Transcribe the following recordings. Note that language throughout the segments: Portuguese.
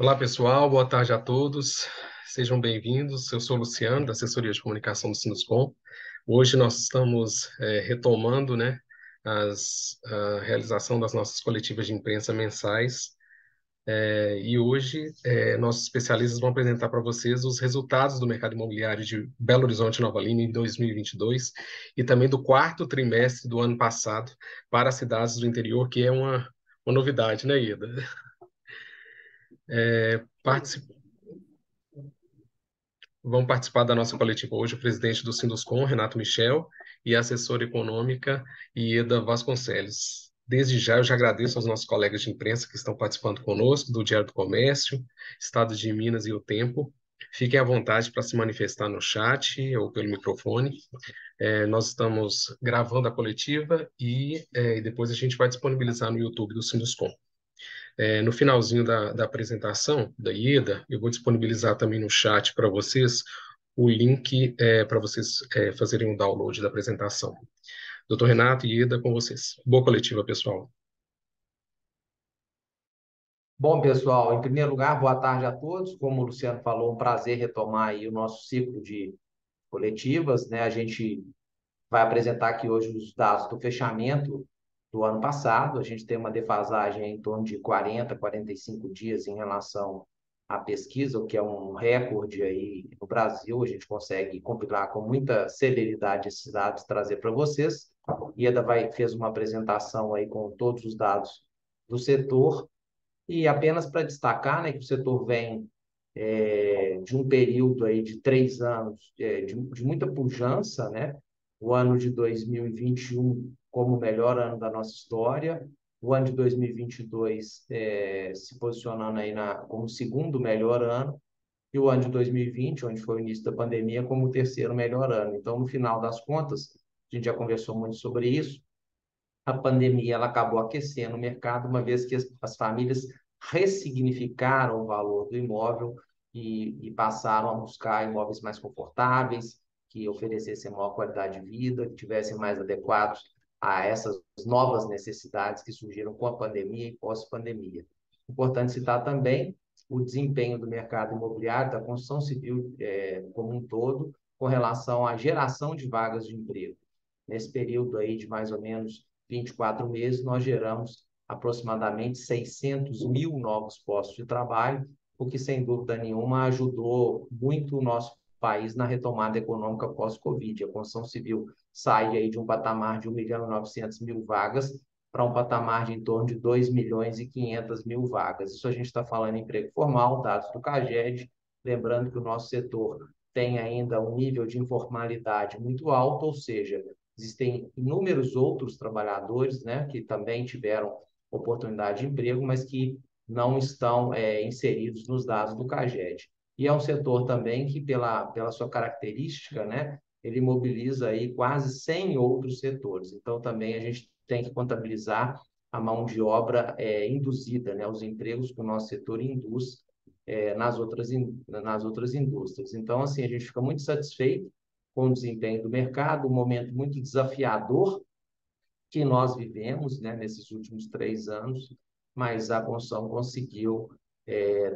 Olá, pessoal. Boa tarde a todos. Sejam bem-vindos. Eu sou o Luciano, da assessoria de comunicação do Sinuscom. Hoje nós estamos retomando, né, a realização das nossas coletivas de imprensa mensais. E hoje nossos especialistas vão apresentar para vocês os resultados do mercado imobiliário de Belo Horizonte e Nova Lima em 2022 e também do quarto trimestre do ano passado para as cidades do interior, que é uma novidade, né, Ida? Vão participar da nossa coletiva hoje o presidente do Sinduscom, Renato Michel, e a assessora econômica, Ieda Vasconcelos. Desde já, eu já agradeço aos nossos colegas de imprensa que estão participando conosco, do Diário do Comércio, Estado de Minas e O Tempo. Fiquem à vontade para se manifestar no chat ou pelo microfone. Nós estamos gravando a coletiva e depois a gente vai disponibilizar no YouTube do Sinduscom. No finalzinho da apresentação da IEDA, eu vou disponibilizar também no chat para vocês o link para vocês fazerem o download da apresentação. Doutor Renato e IEDA, com vocês. Boa coletiva, pessoal. Bom, pessoal, em primeiro lugar, boa tarde a todos. Como o Luciano falou, um prazer retomar aí o nosso ciclo de coletivas, né? A gente vai apresentar aqui hoje os dados do fechamento do ano passado. A gente tem uma defasagem em torno de 40, 45 dias em relação à pesquisa, o que é um recorde aí no Brasil. A gente consegue compilar com muita celeridade esses dados, trazer para vocês. Ieda fez uma apresentação aí com todos os dados do setor. E apenas para destacar, né, que o setor vem de um período aí de 3 anos de muita pujança, né? O ano de 2021 como o melhor ano da nossa história, o ano de 2022 se posicionando aí como o segundo melhor ano, e o ano de 2020, onde foi o início da pandemia, como o terceiro melhor ano. Então, no final das contas, a gente já conversou muito sobre isso, a pandemia ela acabou aquecendo o mercado, uma vez que as famílias ressignificaram o valor do imóvel e passaram a buscar imóveis mais confortáveis, que oferecessem maior qualidade de vida, que tivessem mais adequados a essas novas necessidades que surgiram com a pandemia e pós-pandemia. Importante citar também o desempenho do mercado imobiliário, da construção civil como um todo, com relação à geração de vagas de emprego. Nesse período aí de mais ou menos 24 meses, nós geramos aproximadamente 600 mil novos postos de trabalho, o que, sem dúvida nenhuma, ajudou muito o nosso país na retomada econômica pós-Covid. A construção civil sai aí de um patamar de 1.900.000 vagas para um patamar de em torno de 2.500.000 vagas. Isso a gente está falando em emprego formal, dados do CAGED, lembrando que o nosso setor tem ainda um nível de informalidade muito alto, ou seja, existem inúmeros outros trabalhadores, né, que também tiveram oportunidade de emprego, mas que não estão inseridos nos dados do CAGED. E é um setor também que, pela sua característica, né, ele mobiliza aí quase 100 outros setores. Então, também a gente tem que contabilizar a mão de obra induzida, né, os empregos que o nosso setor induz nas outras indústrias. Então, assim, a gente fica muito satisfeito com o desempenho do mercado, um momento muito desafiador que nós vivemos, né, nesses últimos 3 anos, mas a construção conseguiu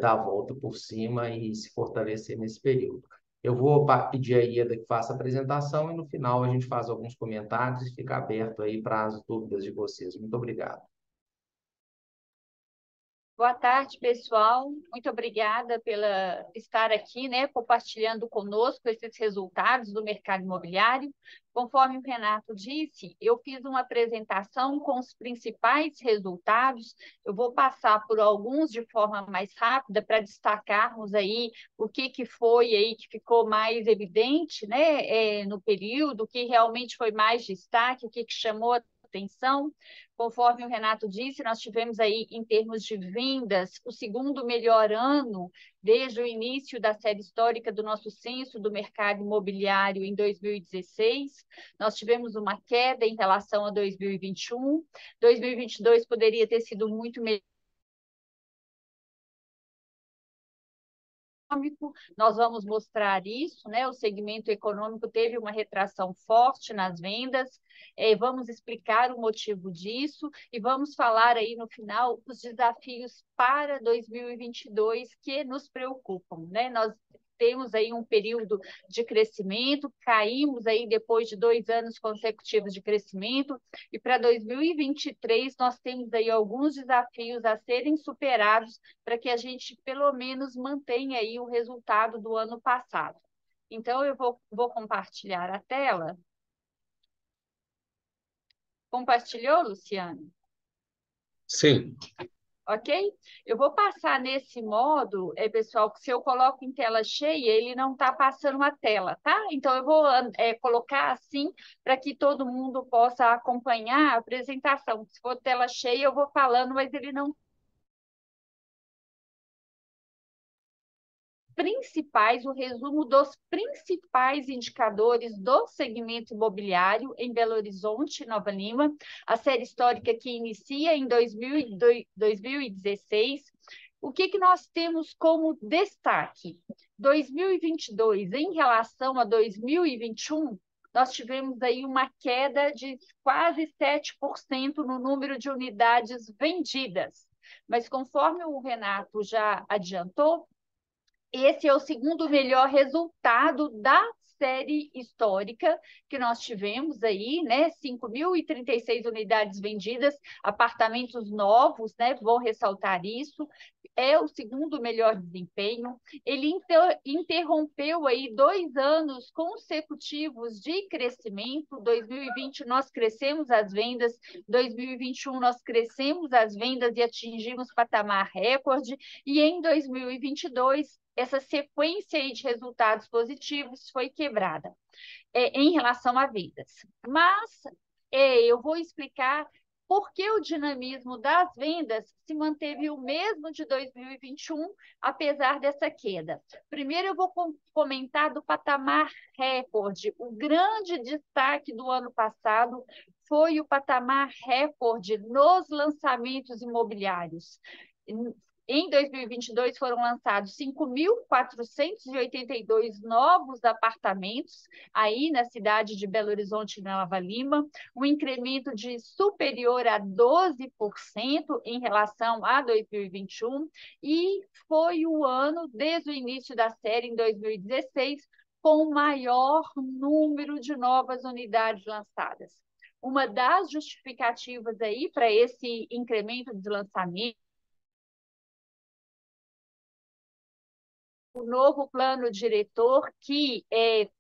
dar a volta por cima e se fortalecer nesse período. Eu vou pedir a Ieda que faça a apresentação e no final a gente faz alguns comentários e fica aberto aí para as dúvidas de vocês. Muito obrigado. Boa tarde, pessoal. Muito obrigada pela estar aqui, né, compartilhando conosco esses resultados do mercado imobiliário. Conforme o Renato disse, eu fiz uma apresentação com os principais resultados. Eu vou passar por alguns de forma mais rápida para destacarmos aí o que foi aí que ficou mais evidente, né, no período, o que realmente foi mais destaque, o que chamou a atenção. Conforme o Renato disse, nós tivemos aí, em termos de vendas, o segundo melhor ano desde o início da série histórica do nosso censo do mercado imobiliário em 2016. Nós tivemos uma queda em relação a 2021. 2022 poderia ter sido muito melhor nós vamos mostrar isso, né? O segmento econômico teve uma retração forte nas vendas, vamos explicar o motivo disso e vamos falar aí no final os desafios para 2022 que nos preocupam, né? Nós temos aí um período de crescimento, caímos aí depois de 2 anos consecutivos de crescimento, e para 2023 nós temos aí alguns desafios a serem superados para que a gente, pelo menos, mantenha aí o resultado do ano passado. Então, eu vou compartilhar a tela. Compartilhou, Luciano? Sim. Ok? Eu vou passar nesse modo, pessoal, que se eu coloco em tela cheia, ele não está passando a tela, tá? Então, eu vou colocar assim para que todo mundo possa acompanhar a apresentação. Se for tela cheia, eu vou falando, mas ele não principais, o resumo dos principais indicadores do segmento imobiliário em Belo Horizonte, Nova Lima, a série histórica que inicia em 2016. O que nós temos como destaque? 2022, em relação a 2021, nós tivemos aí uma queda de quase 7% no número de unidades vendidas. Mas conforme o Renato já adiantou, esse é o segundo melhor resultado da série histórica que nós tivemos aí, né? 5.036 unidades vendidas, apartamentos novos, né? Vou ressaltar isso. É o segundo melhor desempenho. Ele interrompeu aí 2 anos consecutivos de crescimento. 2020 nós crescemos as vendas, 2021 nós crescemos as vendas e atingimos patamar recorde, e em 2022 essa sequência aí de resultados positivos foi quebrada em relação a vendas. Mas eu vou explicar por que o dinamismo das vendas se manteve o mesmo de 2021, apesar dessa queda. Primeiro, eu vou comentar do patamar recorde. O grande destaque do ano passado foi o patamar recorde nos lançamentos imobiliários. Em 2022, foram lançados 5.482 novos apartamentos, aí na cidade de Belo Horizonte, na Nova Lima, um incremento de superior a 12% em relação a 2021, e foi o ano, desde o início da série, em 2016, com o maior número de novas unidades lançadas. Uma das justificativas aí para esse incremento de lançamento, o novo plano diretor, que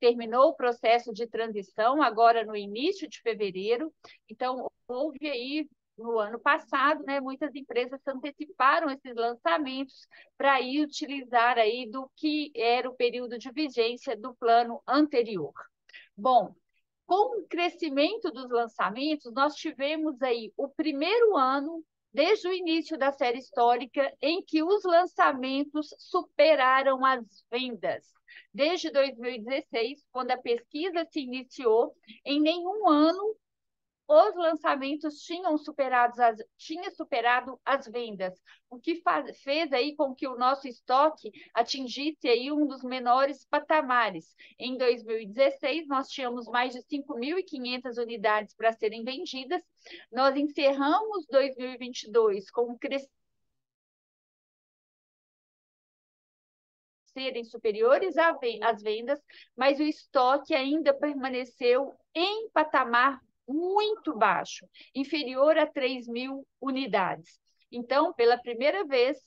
terminou o processo de transição agora no início de fevereiro. Então, houve aí, no ano passado, né, muitas empresas anteciparam esses lançamentos para ir utilizar aí do que era o período de vigência do plano anterior. Bom, com o crescimento dos lançamentos, nós tivemos aí o primeiro ano, desde o início da série histórica, em que os lançamentos superaram as vendas. Desde 2016, quando a pesquisa se iniciou, em nenhum ano os lançamentos tinha superado as vendas, o que fez aí com que o nosso estoque atingisse aí um dos menores patamares. Em 2016, nós tínhamos mais de 5.500 unidades para serem vendidas. Nós encerramos 2022 com um crescimento serem superiores às vendas, mas o estoque ainda permaneceu em patamar muito baixo, inferior a 3.000 unidades. Então, pela primeira vez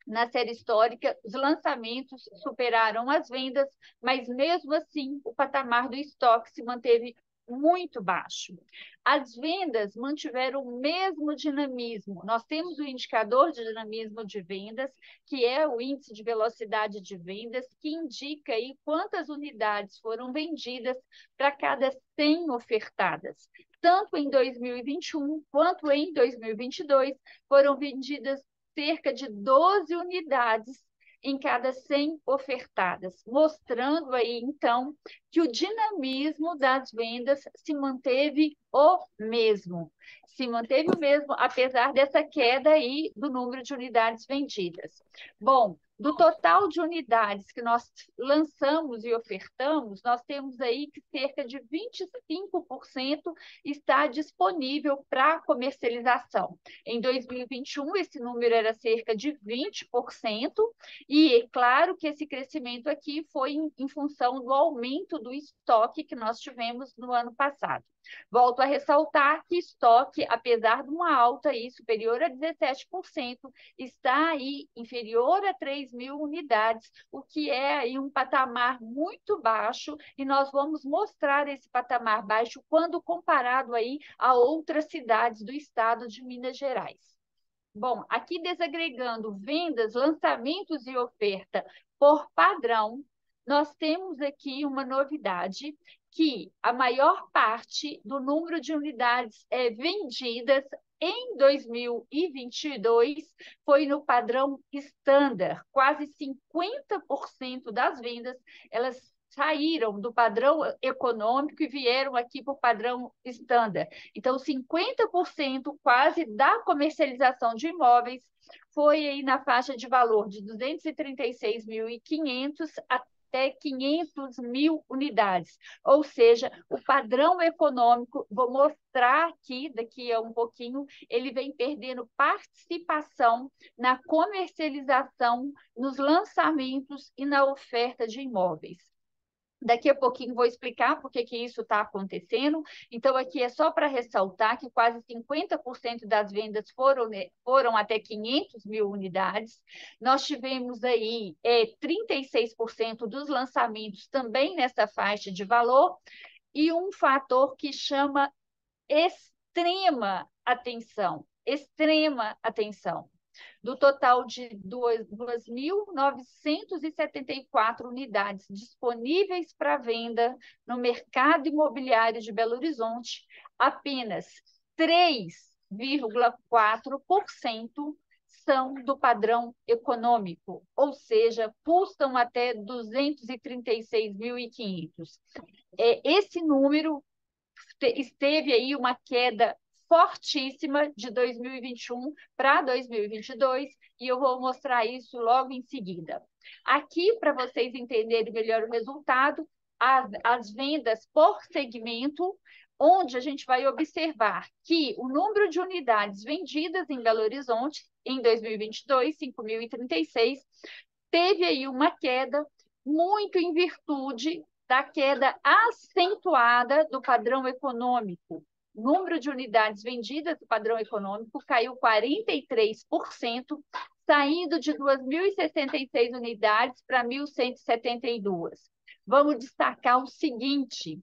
na série histórica, os lançamentos superaram as vendas, mas mesmo assim o patamar do estoque se manteve muito baixo. As vendas mantiveram o mesmo dinamismo. Nós temos o indicador de dinamismo de vendas, que é o índice de velocidade de vendas, que indica aí quantas unidades foram vendidas para cada 100 ofertadas. Tanto em 2021 quanto em 2022, foram vendidas cerca de 12 unidades em cada 100 ofertadas, mostrando aí, então, que o dinamismo das vendas se manteve o mesmo. Se manteve o mesmo, apesar dessa queda aí do número de unidades vendidas. Bom, Do total de unidades que nós lançamos e ofertamos, nós temos aí que cerca de 25% está disponível para comercialização. Em 2021, esse número era cerca de 20%, e é claro que esse crescimento aqui foi em função do aumento do estoque que nós tivemos no ano passado. Volto a ressaltar que estoque, apesar de uma alta aí superior a 17%, está aí inferior a 3.000 unidades, o que é aí um patamar muito baixo, e nós vamos mostrar esse patamar baixo quando comparado aí a outras cidades do estado de Minas Gerais. Bom, aqui desagregando vendas, lançamentos e oferta por padrão, nós temos aqui uma novidade, que a maior parte do número de unidades vendidas em 2022 foi no padrão standard. Quase 50% das vendas, elas saíram do padrão econômico e vieram aqui para o padrão standard. Então, 50% quase da comercialização de imóveis foi aí na faixa de valor de 236.500 até 500.000 unidades. Ou seja, o padrão econômico, vou mostrar aqui, daqui a um pouquinho, ele vem perdendo participação na comercialização, nos lançamentos e na oferta de imóveis. Daqui a pouquinho vou explicar por que isso está acontecendo. Então, aqui é só para ressaltar que quase 50% das vendas foram até 500.000 unidades. Nós tivemos aí 36% dos lançamentos também nessa faixa de valor, e um fator que chama extrema atenção, extrema atenção. Do total de 2.974 unidades disponíveis para venda no mercado imobiliário de Belo Horizonte, apenas 3,4% são do padrão econômico, ou seja, custam até 236.500. Esse número esteve aí uma queda fortíssima de 2021 para 2022, e eu vou mostrar isso logo em seguida. Aqui, para vocês entenderem melhor o resultado, as vendas por segmento, onde a gente vai observar que o número de unidades vendidas em Belo Horizonte em 2022, 5.036, teve aí uma queda muito em virtude da queda acentuada do padrão econômico. O número de unidades vendidas do padrão econômico caiu 43%, saindo de 2.066 unidades para 1.172. Vamos destacar o seguinte: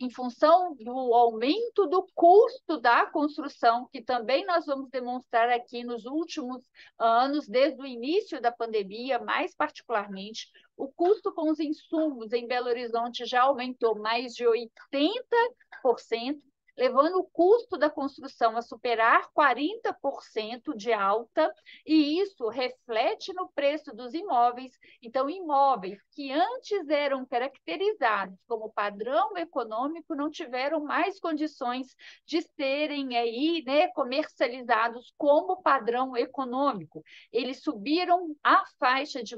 em função do aumento do custo da construção, que também nós vamos demonstrar aqui nos últimos anos, desde o início da pandemia, mais particularmente, o custo com os insumos em Belo Horizonte já aumentou mais de 80%, levando o custo da construção a superar 40% de alta, e isso reflete no preço dos imóveis. Então, imóveis que antes eram caracterizados como padrão econômico não tiveram mais condições de serem aí, comercializados como padrão econômico. Eles subiram a faixa de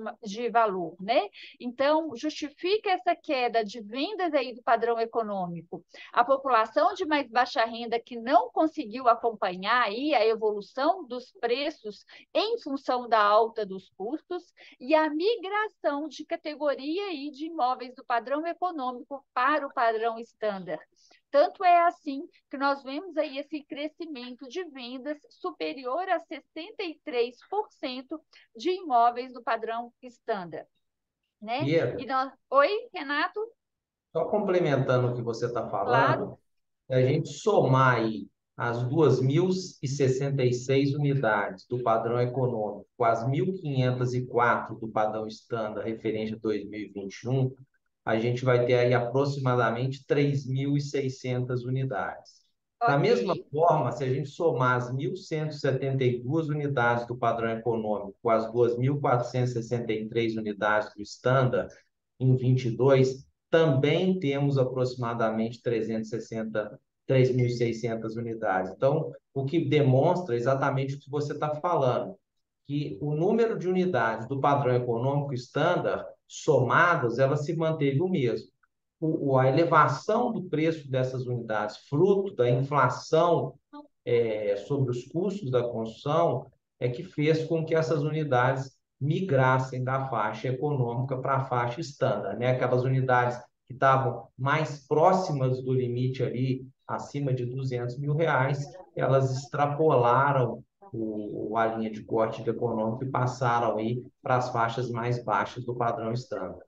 valor, né? Então, justifica essa queda de vendas aí do padrão econômico. A população de mais baixa renda que não conseguiu acompanhar aí a evolução dos preços em função da alta dos custos, e a migração de categoria aí de imóveis do padrão econômico para o padrão standard. Tanto é assim que nós vemos aí esse crescimento de vendas superior a 63% de imóveis do padrão standard, né? Oi, Renato? Só complementando o que você está Claro. falando, a gente somar aí as 2.066 unidades do padrão econômico com as 1.504 do padrão standard referente a 2021, a gente vai ter aí aproximadamente 3.600 unidades. Da mesma forma, se a gente somar as 1.172 unidades do padrão econômico com as 2.463 unidades do standard em 22, também temos aproximadamente 3.600 unidades. Então, o que demonstra exatamente o que você está falando, que o número de unidades do padrão econômico estándar somadas, ela se manteve o mesmo. A elevação do preço dessas unidades, fruto da inflação sobre os custos da construção, é que fez com que essas unidades migrassem da faixa econômica para a faixa estándar, né? Aquelas unidades que estavam mais próximas do limite ali, acima de R$ 200.000, elas extrapolaram a linha de corte econômico e passaram aí para as faixas mais baixas do padrão estándar.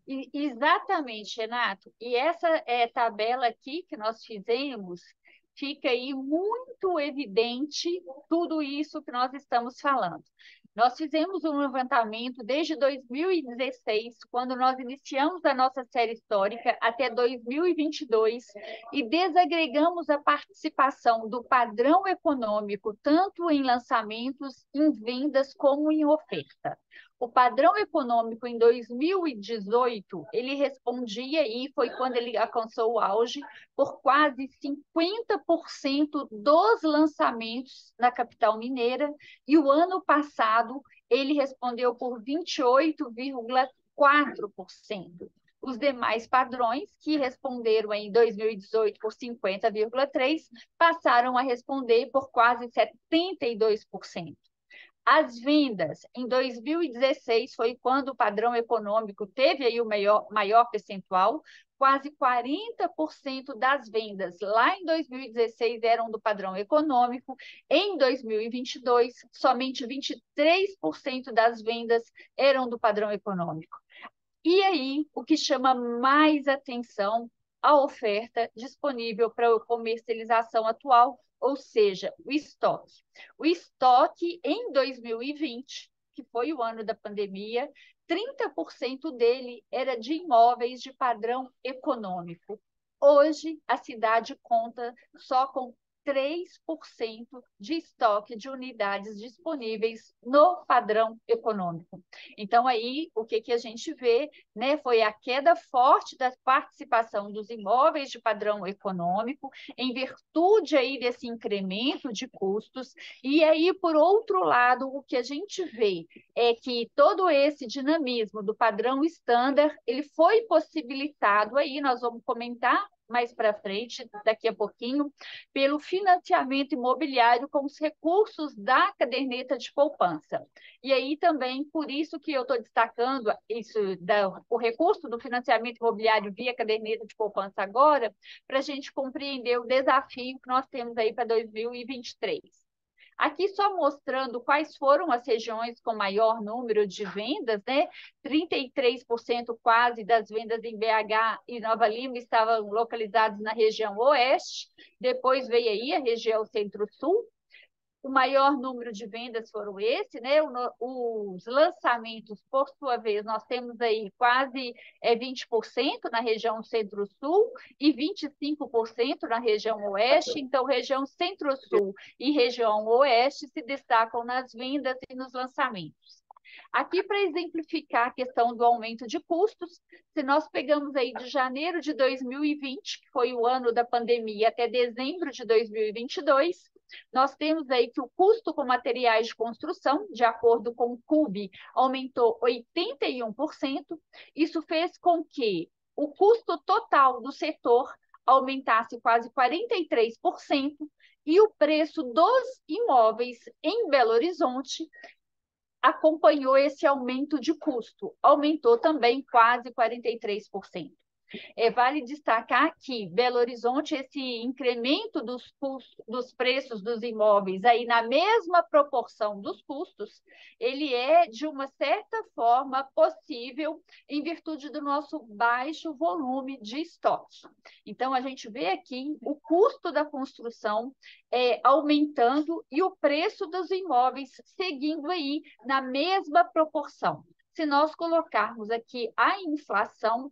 Exatamente, Renato. E essa tabela aqui que nós fizemos, fica aí muito evidente tudo isso que nós estamos falando. Nós fizemos um levantamento desde 2016, quando nós iniciamos a nossa série histórica, até 2022, e desagregamos a participação do padrão econômico, tanto em lançamentos, em vendas, como em oferta. O padrão econômico em 2018, ele respondia, e foi quando ele alcançou o auge, por quase 50% dos lançamentos na capital mineira, e o ano passado ele respondeu por 28,4%. Os demais padrões, que responderam em 2018 por 50,3%, passaram a responder por quase 72%. As vendas, em 2016, foi quando o padrão econômico teve aí o maior percentual, quase 40% das vendas lá em 2016 eram do padrão econômico. Em 2022, somente 23% das vendas eram do padrão econômico. E aí, o que chama mais atenção, a oferta disponível para comercialização atual, ou seja, o estoque. O estoque em 2020, que foi o ano da pandemia, 30% dele era de imóveis de padrão econômico. Hoje, a cidade conta só com 3% de estoque de unidades disponíveis no padrão econômico. Então, aí, o que a gente vê, né, foi a queda forte da participação dos imóveis de padrão econômico, em virtude aí desse incremento de custos. E aí, por outro lado, o que a gente vê é que todo esse dinamismo do padrão estándar, ele foi possibilitado aí, nós vamos comentar mais para frente, daqui a pouquinho, pelo financiamento imobiliário com os recursos da caderneta de poupança. E aí também, por isso que eu estou destacando o recurso do financiamento imobiliário via caderneta de poupança agora, para a gente compreender o desafio que nós temos aí para 2023. Aqui só mostrando quais foram as regiões com maior número de vendas, né? 33% quase das vendas em BH e Nova Lima estavam localizadas na região oeste, depois veio aí a região centro-sul. O maior número de vendas foram esse, né? Os lançamentos, por sua vez, nós temos aí quase 20% na região centro-sul e 25% na região oeste. Então, região centro-sul e região oeste se destacam nas vendas e nos lançamentos. Aqui, para exemplificar a questão do aumento de custos, se nós pegamos aí de janeiro de 2020, que foi o ano da pandemia, até dezembro de 2022, nós temos aí que o custo com materiais de construção, de acordo com o CUB, aumentou 81%. Isso fez com que o custo total do setor aumentasse quase 43%, e o preço dos imóveis em Belo Horizonte acompanhou esse aumento de custo, aumentou também quase 43%. Vale destacar que Belo Horizonte, esse incremento dos preços dos imóveis aí na mesma proporção dos custos, ele é, de uma certa forma, possível em virtude do nosso baixo volume de estoque. Então, a gente vê aqui o custo da construção aumentando e o preço dos imóveis seguindo aí na mesma proporção. Se nós colocarmos aqui a inflação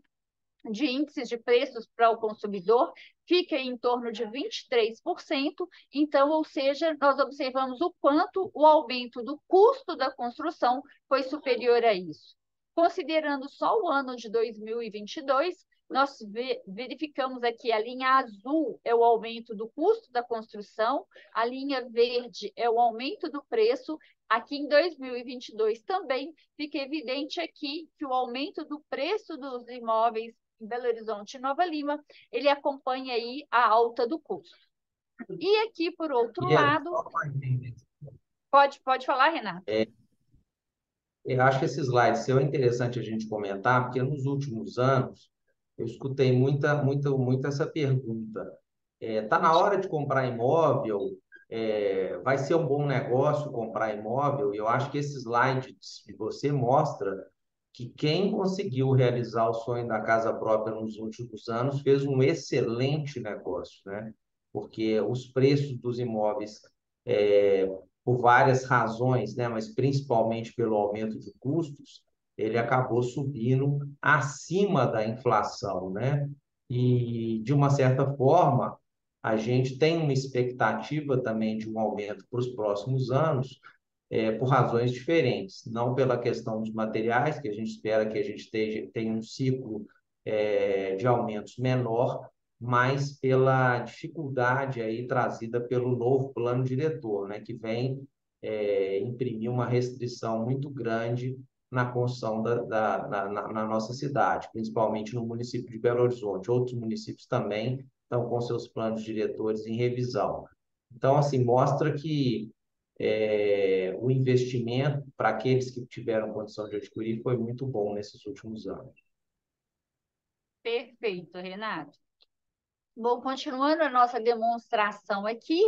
de índices de preços para o consumidor, fica em torno de 23%, então, ou seja, nós observamos o quanto o aumento do custo da construção foi superior a isso. Considerando só o ano de 2022, nós verificamos aqui a linha azul é o aumento do custo da construção, a linha verde é o aumento do preço. Aqui em 2022 também fica evidente aqui que o aumento do preço dos imóveis em Belo Horizonte e Nova Lima, ele acompanha aí a alta do custo. E aqui, por outro lado... Pode falar, Renato. Eu acho que esse slide seu é interessante a gente comentar, porque nos últimos anos eu escutei muita essa pergunta. Tá na hora de comprar imóvel? Vai ser um bom negócio comprar imóvel? E eu acho que esse slide de você mostra que quem conseguiu realizar o sonho da casa própria nos últimos anos fez um excelente negócio, né? Porque os preços dos imóveis, é, por várias razões, né? Mas principalmente pelo aumento de custos, ele acabou subindo acima da inflação, né? E, de uma certa forma, a gente tem uma expectativa também de um aumento para os próximos anos, por razões diferentes, não pela questão dos materiais, que a gente espera que a gente tenha um ciclo de aumentos menor, mas pela dificuldade aí trazida pelo novo plano diretor, né, que vem imprimir uma restrição muito grande na construção na nossa cidade, principalmente no município de Belo Horizonte. Outros municípios também estão com seus planos diretores em revisão. Então, assim, mostra que o investimento para aqueles que tiveram condição de adquirir foi muito bom nesses últimos anos. Perfeito, Renato. Bom, continuando a nossa demonstração aqui,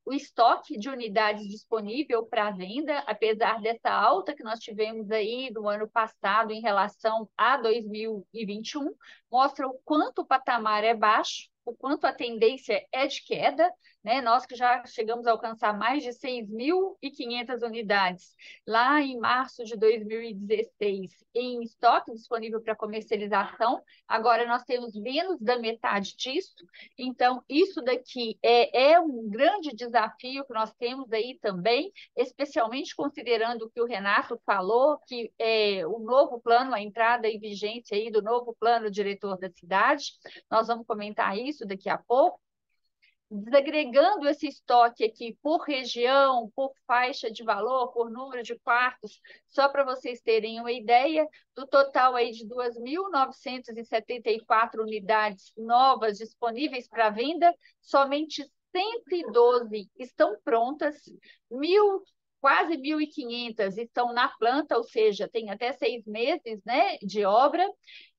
o estoque de unidades disponível para venda, apesar dessa alta que nós tivemos aí do ano passado em relação a 2021, mostra o quanto o patamar é baixo, o quanto a tendência é de queda, né? Nós que já chegamos a alcançar mais de 6.500 unidades lá em março de 2016 em estoque disponível para comercialização, agora nós temos menos da metade disso. Então, isso daqui é um grande desafio que nós temos aí também, especialmente considerando o que o Renato falou, que o novo plano, a entrada em vigência aí do novo plano diretor da cidade, nós vamos comentar isso daqui a pouco. Desagregando esse estoque aqui por região, por faixa de valor, por número de quartos, só para vocês terem uma ideia, do total aí de 2.974 unidades novas disponíveis para venda, somente 112 estão prontas, quase 1.500 estão na planta, ou seja, tem até 6 meses, né, de obra,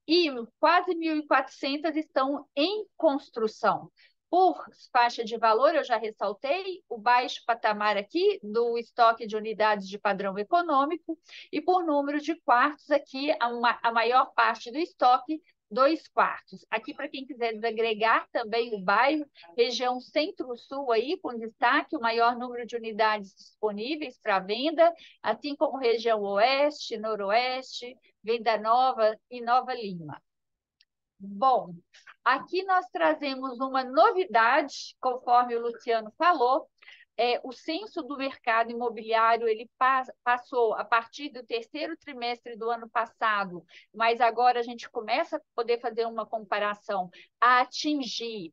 e quase 1.400 estão em construção. Por faixa de valor, eu já ressaltei o baixo patamar aqui do estoque de unidades de padrão econômico e por número de quartos aqui, a maior parte do estoque, 2 quartos. Aqui, para quem quiser desagregar também o bairro, região centro-sul aí, com destaque, o maior número de unidades disponíveis para venda, assim como região oeste, noroeste, Venda Nova e Nova Lima. Bom, aqui nós trazemos uma novidade, conforme o Luciano falou, o censo do mercado imobiliário ele passou a partir do terceiro trimestre do ano passado, mas agora a gente começa a poder fazer uma comparação, a atingir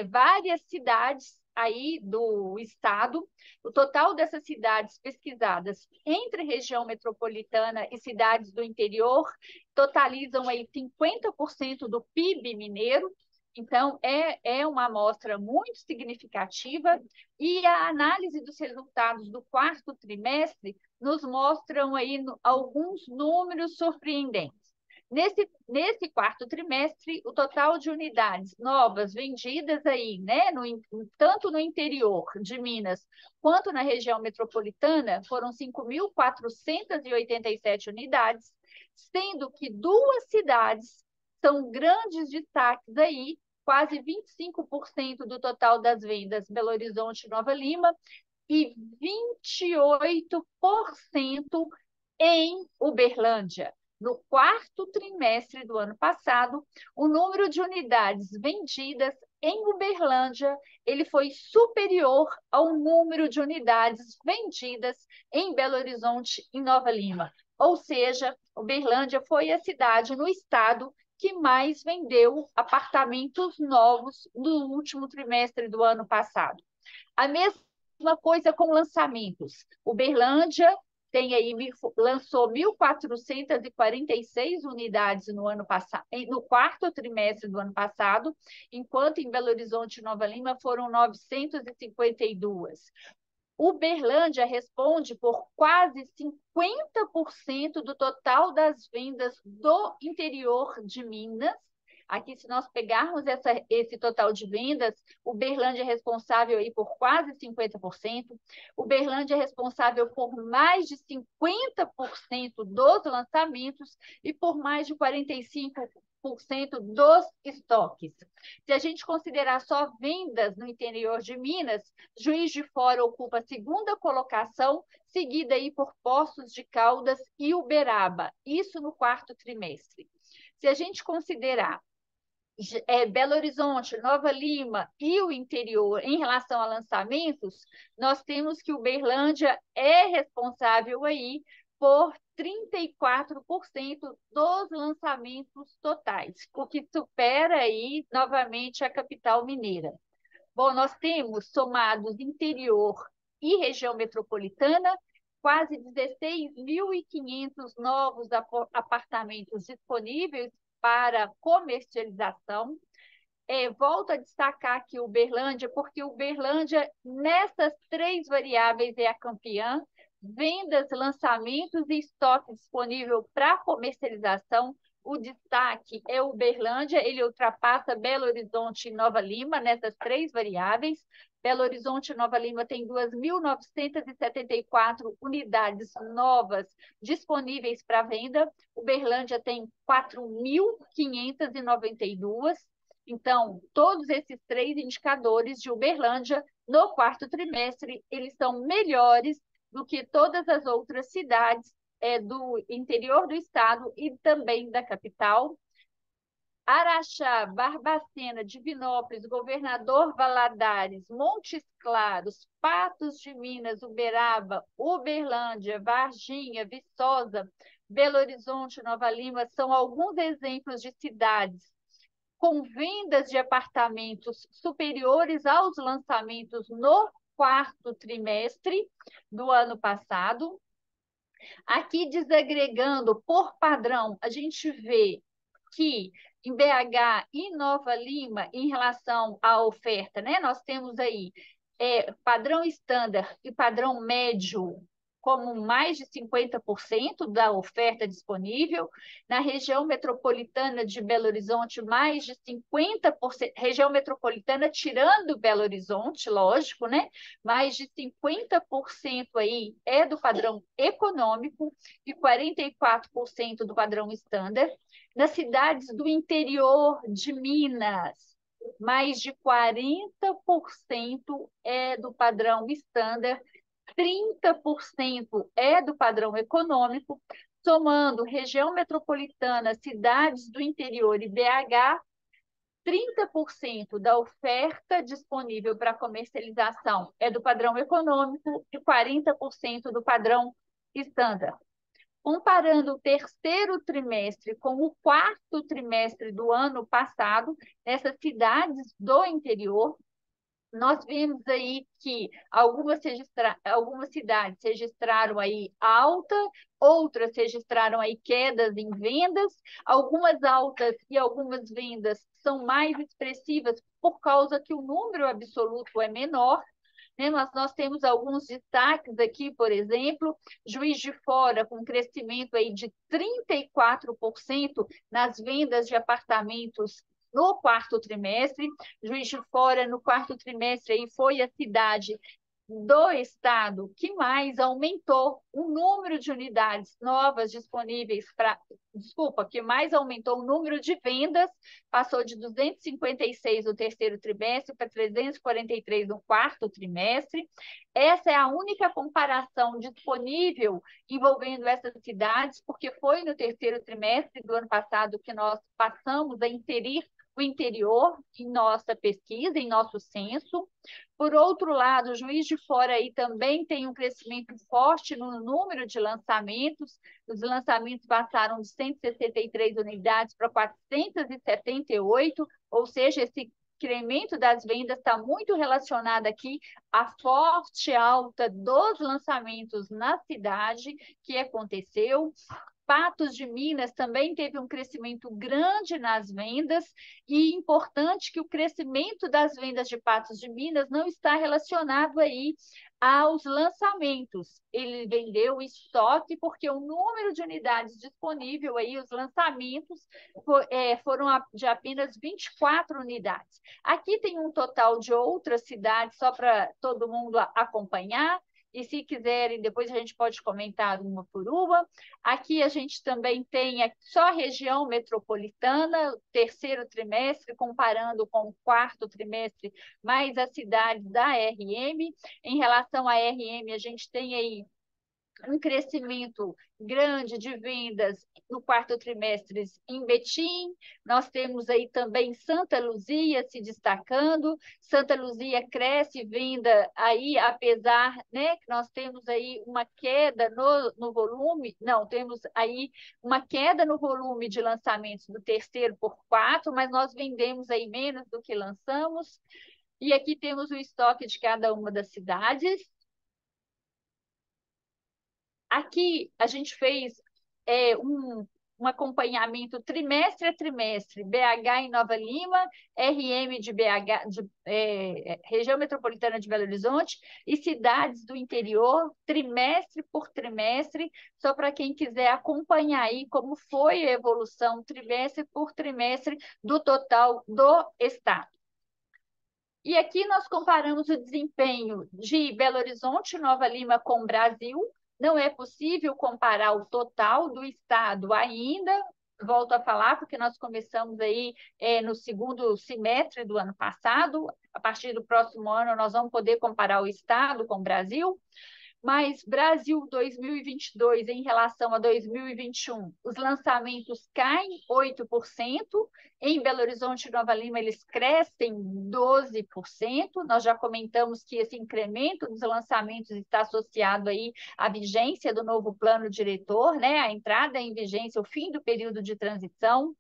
várias cidades aí do estado. O total dessas cidades pesquisadas entre região metropolitana e cidades do interior totalizam aí 50% do PIB mineiro. Então, é uma amostra muito significativa e a análise dos resultados do quarto trimestre nos mostram aí alguns números surpreendentes. Nesse quarto trimestre, o total de unidades novas vendidas aí, né, tanto no interior de Minas quanto na região metropolitana, foram 5.487 unidades, sendo que 2 cidades são grandes destaques aí, quase 25% do total das vendas, Belo Horizonte e Nova Lima, e 28% em Uberlândia. No quarto trimestre do ano passado, o número de unidades vendidas em Uberlândia ele foi superior ao número de unidades vendidas em Belo Horizonte e Nova Lima. Ou seja, Uberlândia foi a cidade no estado que mais vendeu apartamentos novos no último trimestre do ano passado. A mesma coisa com lançamentos. Uberlândia lançou 1.446 unidades no ano passado, no quarto trimestre do ano passado, enquanto em Belo Horizonte e Nova Lima foram 952. Uberlândia responde por quase 50% do total das vendas do interior de Minas. Aqui, se nós pegarmos esse total de vendas, Uberlândia é responsável aí por quase 50%, Uberlândia é responsável por mais de 50% dos lançamentos e por mais de 45% dos estoques. Se a gente considerar só vendas no interior de Minas, Juiz de Fora ocupa a segunda colocação, seguida aí por Poços de Caldas e Uberaba, isso no quarto trimestre. Se a gente considerar Belo Horizonte, Nova Lima e o interior em relação a lançamentos, nós temos que Uberlândia é responsável aí por 34% dos lançamentos totais, o que supera aí novamente a capital mineira. Bom, nós temos somados interior e região metropolitana quase 16.500 novos apartamentos disponíveis para comercialização. Volto a destacar aqui Uberlândia, porque Uberlândia, nessas três variáveis, é a campeã: vendas, lançamentos e estoque disponível para comercialização. O destaque é Uberlândia, ele ultrapassa Belo Horizonte e Nova Lima nessas três variáveis. Belo Horizonte e Nova Lima tem 2.974 unidades novas disponíveis para venda. Uberlândia tem 4.592. Então, todos esses três indicadores de Uberlândia, no quarto trimestre, eles são melhores do que todas as outras cidades do interior do estado e também da capital. Araxá, Barbacena, Divinópolis, Governador Valadares, Montes Claros, Patos de Minas, Uberaba, Uberlândia, Varginha, Viçosa, Belo Horizonte, Nova Lima são alguns exemplos de cidades com vendas de apartamentos superiores aos lançamentos no quarto trimestre do ano passado. Aqui, desagregando por padrão, a gente vê que em BH e Nova Lima, em relação à oferta, né, nós temos aí padrão estándar e padrão médio como mais de 50% da oferta disponível. Na região metropolitana de Belo Horizonte, mais de 50%, região metropolitana tirando Belo Horizonte, lógico, né? Mais de 50% aí é do padrão econômico e 44% do padrão estándar. Nas cidades do interior de Minas, mais de 40% é do padrão estándar, 30% é do padrão econômico. Somando região metropolitana, cidades do interior e BH, 30% da oferta disponível para comercialização é do padrão econômico e 40% do padrão estándar. Comparando o terceiro trimestre com o quarto trimestre do ano passado, nessas cidades do interior, nós vimos aí que algumas cidades registraram aí alta, outras registraram aí quedas em vendas, algumas altas e algumas vendas são mais expressivas por causa que o número absoluto é menor, né? Mas nós temos alguns destaques aqui, por exemplo, Juiz de Fora com crescimento aí de 34% nas vendas de apartamentos no quarto trimestre. Juiz de Fora, no quarto trimestre, aí foi a cidade do estado que mais aumentou o número de unidades novas disponíveis que mais aumentou o número de vendas, passou de 256 no terceiro trimestre para 343 no quarto trimestre. Essa é a única comparação disponível envolvendo essas cidades, porque foi no terceiro trimestre do ano passado que nós passamos a inserir o interior em nossa pesquisa, em nosso censo. Por outro lado, Juiz de Fora aí também tem um crescimento forte no número de lançamentos. Os lançamentos passaram de 163 unidades para 478, ou seja, esse incremento das vendas está muito relacionado aqui à forte alta dos lançamentos na cidade que aconteceu. Patos de Minas também teve um crescimento grande nas vendas, e importante que o crescimento das vendas de Patos de Minas não está relacionado aí aos lançamentos. Ele vendeu estoque porque o número de unidades disponível aí, os lançamentos foram de apenas 24 unidades. Aqui tem um total de outras cidades, só para todo mundo acompanhar. E se quiserem, depois a gente pode comentar uma por uma. Aqui a gente também tem só a região metropolitana, terceiro trimestre, comparando com o quarto trimestre, mais as cidades da RM. Em relação à RM, a gente tem aí um crescimento grande de vendas no quarto trimestre em Betim. Nós temos aí também Santa Luzia se destacando. Santa Luzia cresce venda aí, apesar, né, que nós temos aí uma queda no volume, não, temos aí uma queda no volume de lançamentos do terceiro por quarto, mas nós vendemos aí menos do que lançamos. E aqui temos o estoque de cada uma das cidades. Aqui a gente fez um acompanhamento trimestre a trimestre, BH em Nova Lima, RM de BH, região metropolitana de Belo Horizonte, e cidades do interior, trimestre por trimestre, só para quem quiser acompanhar aí como foi a evolução trimestre por trimestre do total do estado. E aqui nós comparamos o desempenho de Belo Horizonte, Nova Lima com Brasil. Não é possível comparar o total do estado ainda, volto a falar, porque nós começamos aí no segundo semestre do ano passado. A partir do próximo ano, nós vamos poder comparar o estado com o Brasil. Mas Brasil 2022 em relação a 2021, os lançamentos caem 8%, em Belo Horizonte e Nova Lima eles crescem 12%. Nós já comentamos que esse incremento dos lançamentos está associado aí à vigência do novo plano diretor, né? A entrada em vigência, o fim do período de transição.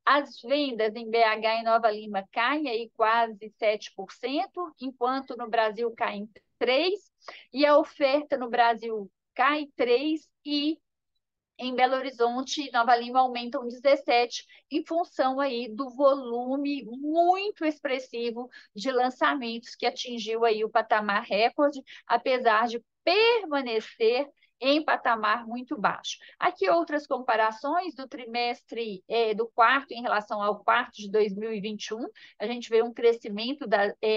As vendas em BH e Nova Lima caem aí quase 7%, enquanto no Brasil caem 3%. E a oferta no Brasil cai 3%, e em Belo Horizonte e Nova Lima aumentam 17%, em função aí do volume muito expressivo de lançamentos que atingiu aí o patamar recorde, apesar de permanecer em patamar muito baixo. Aqui outras comparações do trimestre do quarto em relação ao quarto de 2021. A gente vê um crescimento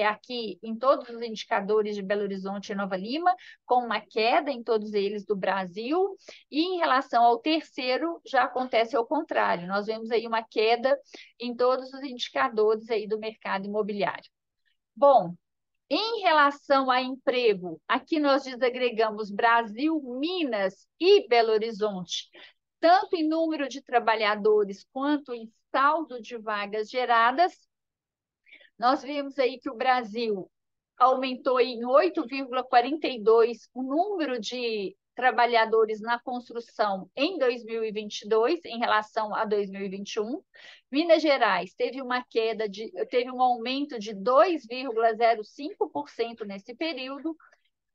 aqui em todos os indicadores de Belo Horizonte e Nova Lima, com uma queda em todos eles do Brasil. E em relação ao terceiro, já acontece ao contrário. Nós vemos aí uma queda em todos os indicadores aí do mercado imobiliário. Bom, em relação a emprego, aqui nós desagregamos Brasil, Minas e Belo Horizonte, tanto em número de trabalhadores quanto em saldo de vagas geradas. Nós vimos aí que o Brasil aumentou em 8,42 o número de trabalhadores na construção em 2022 em relação a 2021. Minas Gerais teve um aumento de 2,05% nesse período,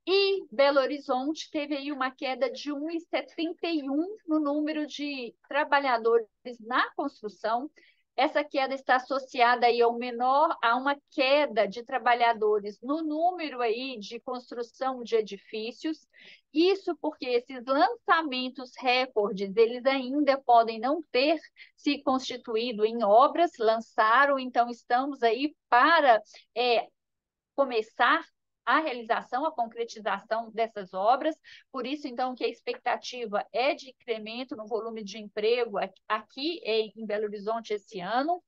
e Belo Horizonte teve aí uma queda de 1,71 no número de trabalhadores na construção. Essa queda está associada aí a uma queda de trabalhadores no número aí de construção de edifícios. Isso porque esses lançamentos recordes, eles ainda podem não ter se constituído em obras, lançaram, então estamos aí para começar a realização, a concretização dessas obras. Por isso, então, que a expectativa é de incremento no volume de emprego aqui em Belo Horizonte esse ano.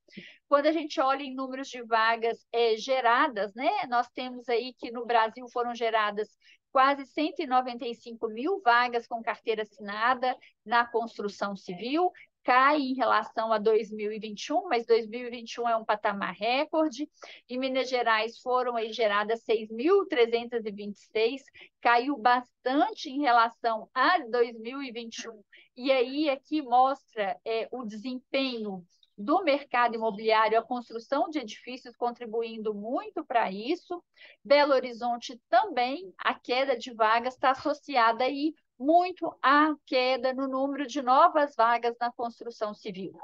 Quando a gente olha em números de vagas geradas, né, nós temos aí que no Brasil foram geradas quase 195 mil vagas com carteira assinada na construção civil, cai em relação a 2021, mas 2021 é um patamar recorde. Em Minas Gerais foram aí geradas 6.326, caiu bastante em relação a 2021. E aí aqui mostra o desempenho do mercado imobiliário, a construção de edifícios contribuindo muito para isso. Belo Horizonte também, a queda de vagas está associada aí muito à queda no número de novas vagas na construção civil.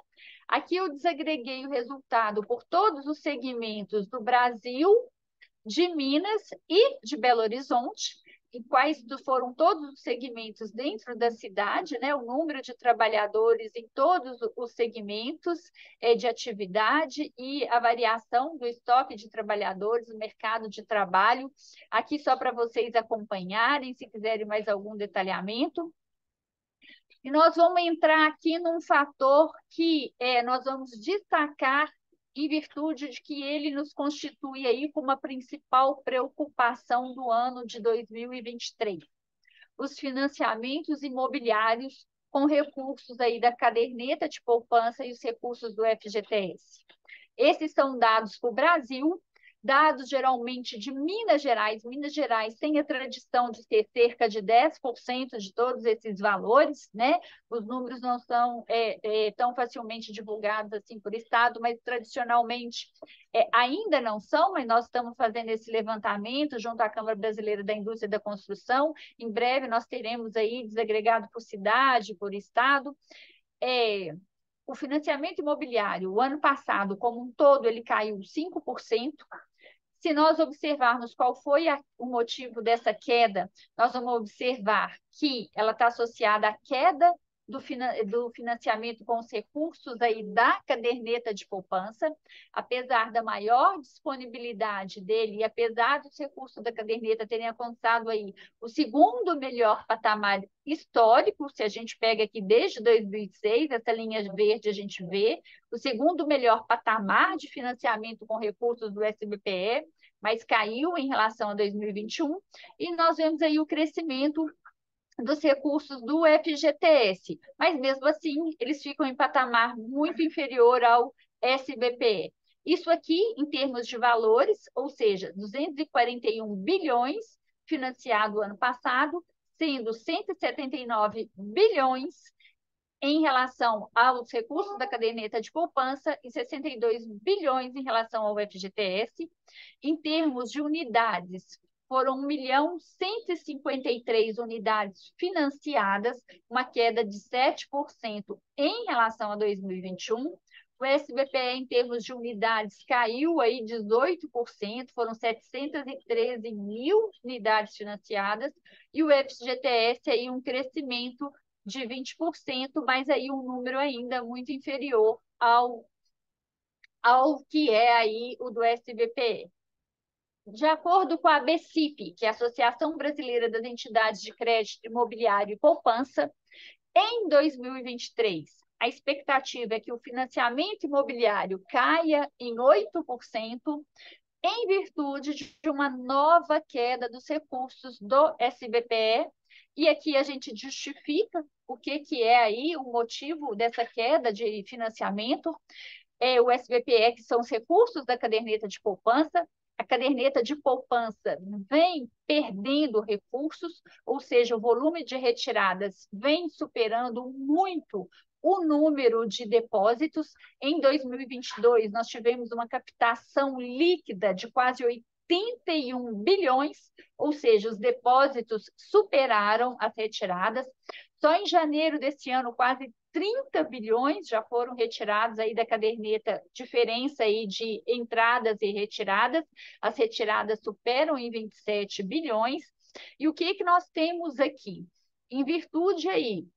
Aqui eu desagreguei o resultado por todos os segmentos do Brasil, de Minas e de Belo Horizonte, e quais foram todos os segmentos dentro da cidade, né? O número de trabalhadores em todos os segmentos de atividade e a variação do estoque de trabalhadores no mercado de trabalho. Aqui só para vocês acompanharem, se quiserem mais algum detalhamento. E nós vamos entrar aqui num fator que nós vamos destacar em virtude de que ele nos constitui aí como a principal preocupação do ano de 2023. Os financiamentos imobiliários com recursos aí da caderneta de poupança e os recursos do FGTS. Esses são dados para o Brasil, dados geralmente de Minas Gerais. Minas Gerais tem a tradição de ter cerca de 10% de todos esses valores, né? Os números não são tão facilmente divulgados assim por estado, mas tradicionalmente ainda não são, mas nós estamos fazendo esse levantamento junto à Câmara Brasileira da Indústria e da Construção. Em breve nós teremos aí desagregado por cidade, por estado. O financiamento imobiliário, o ano passado, como um todo, ele caiu 5%. Se nós observarmos qual foi o motivo dessa queda, nós vamos observar que ela está associada à queda do financiamento com os recursos aí da caderneta de poupança, apesar da maior disponibilidade dele e apesar dos recursos da caderneta terem alcançado aí o segundo melhor patamar histórico, se a gente pega aqui desde 2006, essa linha verde a gente vê, o segundo melhor patamar de financiamento com recursos do SBPE, mas caiu em relação a 2021, e nós vemos aí o crescimento dos recursos do FGTS, mas mesmo assim eles ficam em patamar muito inferior ao SBPE. Isso aqui, em termos de valores, ou seja, 241 bilhões financiado ano passado, sendo 179 bilhões em relação aos recursos da caderneta de poupança e 62 bilhões em relação ao FGTS. Em termos de unidades, foram 1.153 unidades financiadas, uma queda de 7% em relação a 2021. O SBPE, em termos de unidades, caiu aí 18%, foram 713 mil unidades financiadas, e o FGTS aí um crescimento de 20%, mas aí um número ainda muito inferior ao que é aí o do SBPE. De acordo com a ABCIP, que é a Associação Brasileira das Entidades de Crédito Imobiliário e Poupança, em 2023, a expectativa é que o financiamento imobiliário caia em 8%, em virtude de uma nova queda dos recursos do SBPE, e aqui a gente justifica o que é aí o motivo dessa queda de financiamento. O SBPE, que são os recursos da caderneta de poupança. A caderneta de poupança vem perdendo recursos, ou seja, o volume de retiradas vem superando muito o número de depósitos. Em 2022, nós tivemos uma captação líquida de quase 81 bilhões, ou seja, os depósitos superaram as retiradas. Só em janeiro desse ano, quase 30 bilhões já foram retirados aí da caderneta, diferença aí de entradas e retiradas. As retiradas superam em 27 bilhões. E o que nós temos aqui? Em virtude aí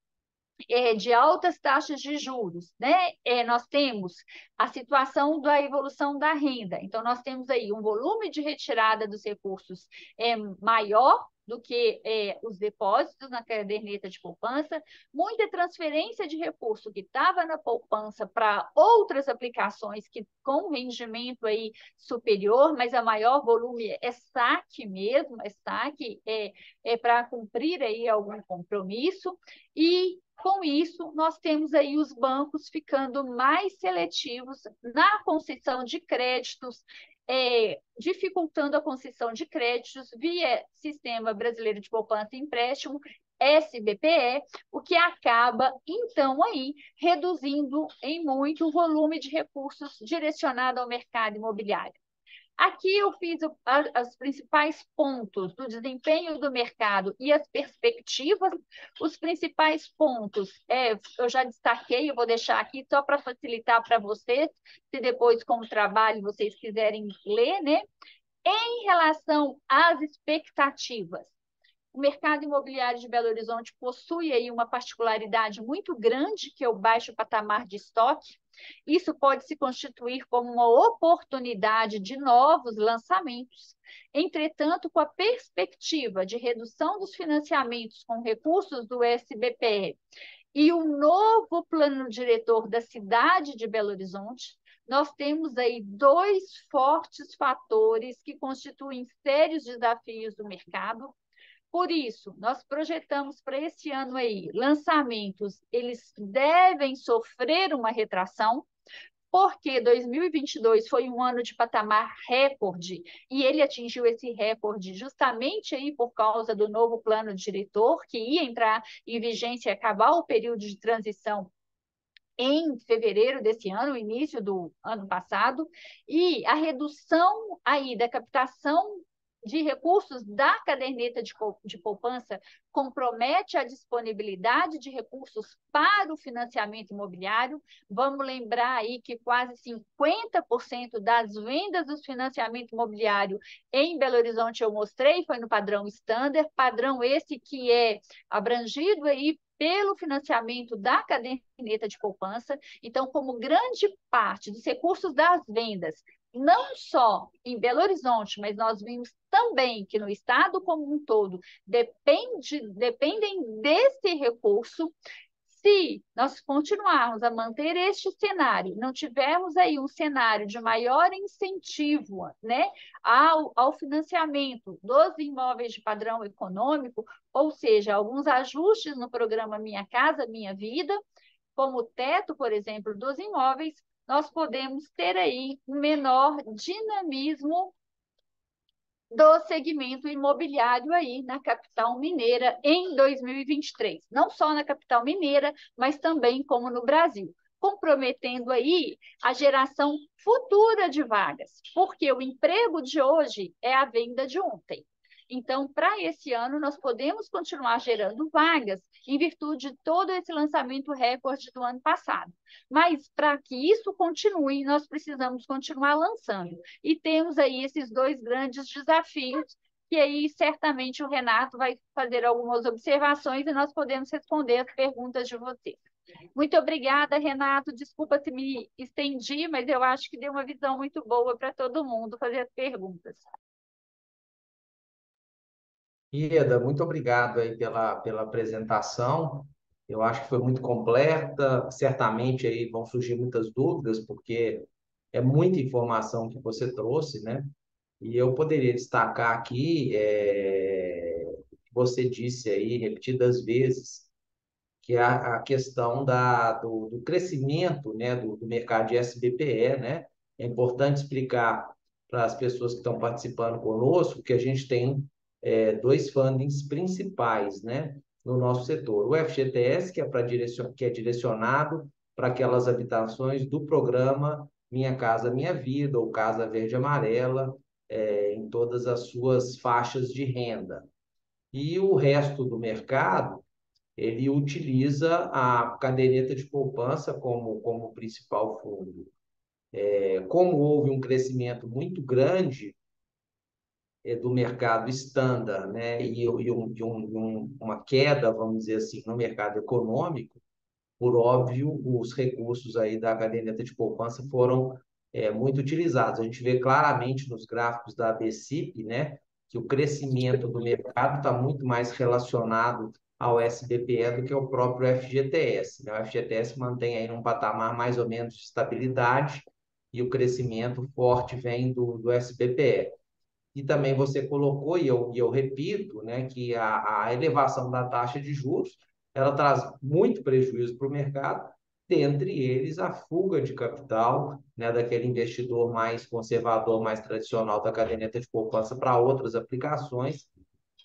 de altas taxas de juros, né? Nós temos a situação da evolução da renda. Então, nós temos aí um volume de retirada dos recursos maior do que os depósitos na caderneta de poupança, muita transferência de recurso que estava na poupança para outras aplicações que com rendimento aí superior, mas a maior volume é saque mesmo, é saque para cumprir aí algum compromisso, e Com isso, nós temos aí os bancos ficando mais seletivos na concessão de créditos, dificultando a concessão de créditos via Sistema Brasileiro de Poupança e Empréstimo, SBPE, o que acaba, então, aí reduzindo em muito o volume de recursos direcionado ao mercado imobiliário. Aqui eu fiz os principais pontos do desempenho do mercado e as perspectivas. Os principais pontos, eu já destaquei, eu vou deixar aqui só para facilitar para vocês, se depois, com o trabalho, vocês quiserem ler, né? Em relação às expectativas, o mercado imobiliário de Belo Horizonte possui aí uma particularidade muito grande, que é o baixo patamar de estoque. Isso pode se constituir como uma oportunidade de novos lançamentos. Entretanto, com a perspectiva de redução dos financiamentos com recursos do SBPE e o novo plano diretor da cidade de Belo Horizonte, nós temos aí dois fortes fatores que constituem sérios desafios do mercado. Por isso, nós projetamos para esse ano aí lançamentos, eles devem sofrer uma retração, porque 2022 foi um ano de patamar recorde, e ele atingiu esse recorde justamente aí por causa do novo plano diretor, que ia entrar em vigência e acabar o período de transição em fevereiro desse ano, início do ano passado, e a redução aí da captação de recursos da caderneta de poupança compromete a disponibilidade de recursos para o financiamento imobiliário. Vamos lembrar aí que quase 50% das vendas do financiamento imobiliário em Belo Horizonte, eu mostrei, foi no padrão standard, padrão esse que é abrangido aí pelo financiamento da caderneta de poupança. Então, como grande parte dos recursos das vendas, não só em Belo Horizonte, mas nós vimos também que no estado como um todo dependem desse recurso. Se nós continuarmos a manter este cenário, não tivermos aí um cenário de maior incentivo, né, ao financiamento dos imóveis de padrão econômico, ou seja, alguns ajustes no programa Minha Casa Minha Vida, como o teto, por exemplo, dos imóveis, nós podemos ter aí um menor dinamismo do segmento imobiliário aí na capital mineira em 2023. Não só na capital mineira, mas também como no Brasil, comprometendo aí a geração futura de vagas, porque o emprego de hoje é a venda de ontem. Então, para esse ano, nós podemos continuar gerando vagas em virtude de todo esse lançamento recorde do ano passado. Mas, para que isso continue, nós precisamos continuar lançando. E temos aí esses dois grandes desafios, que aí certamente o Renato vai fazer algumas observações e nós podemos responder as perguntas de vocês. Muito obrigada, Renato. Desculpa se me estendi, mas eu acho que deu uma visão muito boa para todo mundo fazer as perguntas. Ieda, muito obrigado aí pela apresentação. Eu acho que foi muito completa. Certamente aí vão surgir muitas dúvidas, porque é muita informação que você trouxe, né? E eu poderia destacar aqui, que você disse aí repetidas vezes, que é a questão do crescimento, né, do mercado de SBPE, né? É importante explicar para as pessoas que estão participando conosco que a gente tem dois fundings principais, né, no nosso setor. O FGTS, que é direcionado para aquelas habitações do programa Minha Casa Minha Vida, ou Casa Verde Amarela, em todas as suas faixas de renda. E o resto do mercado ele utiliza a caderneta de poupança como principal fundo. Como houve um crescimento muito grande do mercado standard, né, uma queda, vamos dizer assim, no mercado econômico, por óbvio, os recursos aí da caderneta de poupança foram muito utilizados. A gente vê claramente nos gráficos da ABCIP, né, que o crescimento do mercado está muito mais relacionado ao SBPE do que ao próprio FGTS, né? O FGTS mantém aí num patamar mais ou menos de estabilidade e o crescimento forte vem do SBPE. E também você colocou, e eu repito, né, que a elevação da taxa de juros ela traz muito prejuízo para o mercado, dentre eles a fuga de capital, né, daquele investidor mais conservador, mais tradicional da caderneta de poupança para outras aplicações,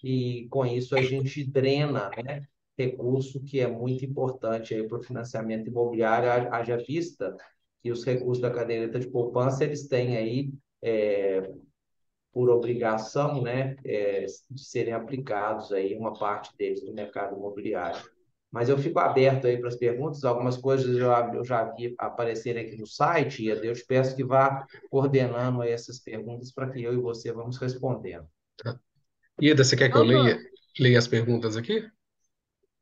e com isso a gente drena, né, recurso que é muito importante aí para o financiamento imobiliário, haja vista que os recursos da caderneta de poupança eles têm aí por obrigação, né, de serem aplicados aí uma parte deles no mercado imobiliário. Mas eu fico aberto aí para as perguntas, algumas coisas eu já vi aparecerem aqui no site, e eu te peço que vá coordenando aí essas perguntas para que eu e você vamos respondendo. Tá. Ieda, você quer que eu Vamos, leia as perguntas aqui?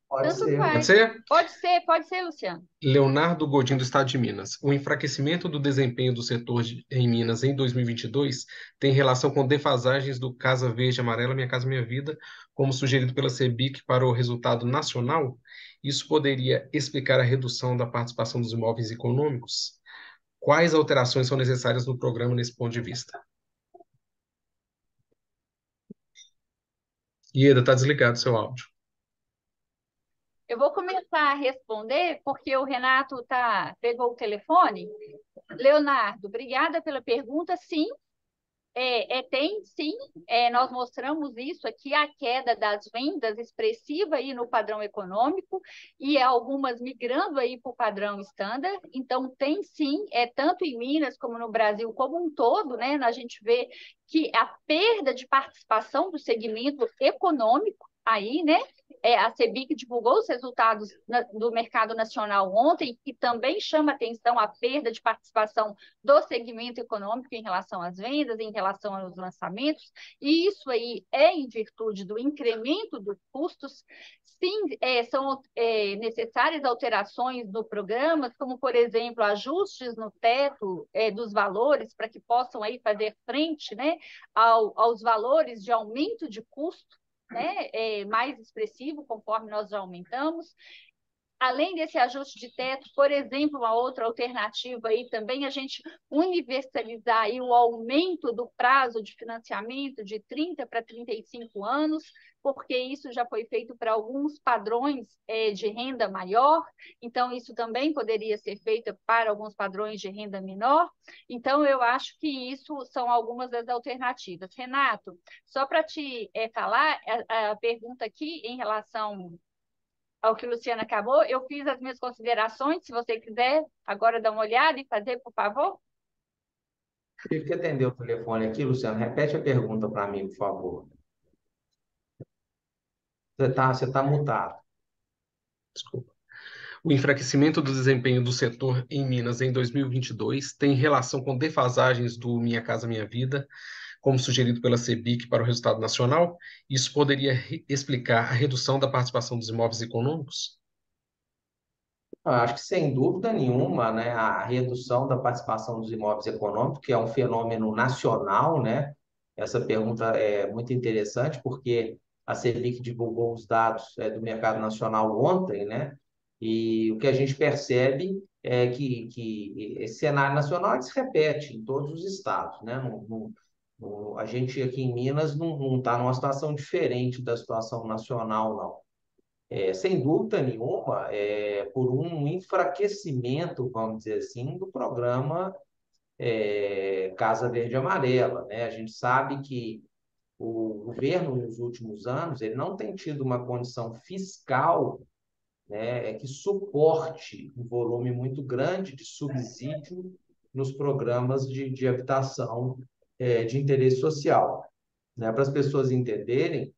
Pode tanto ser. Pode faz. ser? Pode ser, Luciano. Leonardo Godinho, do Estado de Minas. O enfraquecimento do desempenho do setor em Minas em 2022 tem relação com defasagens do Casa Verde e Amarela Minha Casa Minha Vida, como sugerido pela CEBIC para o resultado nacional? Isso poderia explicar a redução da participação dos imóveis econômicos? Quais alterações são necessárias no programa nesse ponto de vista? Ieda, está desligado seu áudio. Eu vou começar a responder porque o Renato pegou o telefone. Leonardo, obrigada pela pergunta. Sim, tem sim, nós mostramos isso aqui, a queda das vendas expressiva aí no padrão econômico e algumas migrando aí para o padrão standard. Então, tem sim, tanto em Minas como no Brasil como um todo, né? A gente vê que a perda de participação do segmento econômico aí, né? A CEBIC divulgou os resultados do mercado nacional ontem e também chama atenção a perda de participação do segmento econômico em relação às vendas, em relação aos lançamentos, e isso aí é em virtude do incremento dos custos. Sim, são necessárias alterações no programa, como, por exemplo, ajustes no teto dos valores para que possam aí fazer frente, né, aos valores de aumento de custo, né, mais expressivo, conforme nós já aumentamos. Além desse ajuste de teto, por exemplo, uma outra alternativa aí também, a gente universalizar aí o aumento do prazo de financiamento de 30 para 35 anos, porque isso já foi feito para alguns padrões de renda maior, então isso também poderia ser feito para alguns padrões de renda menor. Então, eu acho que isso são algumas das alternativas. Renato, só para te falar, a pergunta aqui em relação ao que o Luciano acabou, eu fiz as minhas considerações, se você quiser agora dar uma olhada e fazer, por favor. Tive que atender o telefone aqui, Luciano. Repete a pergunta para mim, por favor. Você tá mutado. Desculpa. O enfraquecimento do desempenho do setor em Minas em 2022 tem relação com defasagens do Minha Casa Minha Vida, como sugerido pela CEBIC para o resultado nacional? Isso poderia explicar a redução da participação dos imóveis econômicos? Eu acho que, sem dúvida nenhuma, né, a redução da participação dos imóveis econômicos, que é um fenômeno nacional, né? Essa pergunta é muito interessante, porque a Selic divulgou os dados do mercado nacional ontem, né? E o que a gente percebe é que esse cenário nacional ele se repete em todos os estados, né? A gente aqui em Minas não está numa situação diferente da situação nacional, não. Sem dúvida nenhuma, por um enfraquecimento, vamos dizer assim, do programa Casa Verde e Amarela, né? A gente sabe que o governo, nos últimos anos, ele não tem tido uma condição fiscal, né, que suporte um volume muito grande de subsídio nos programas de habitação de interesse social. Né? Para as pessoas entenderem,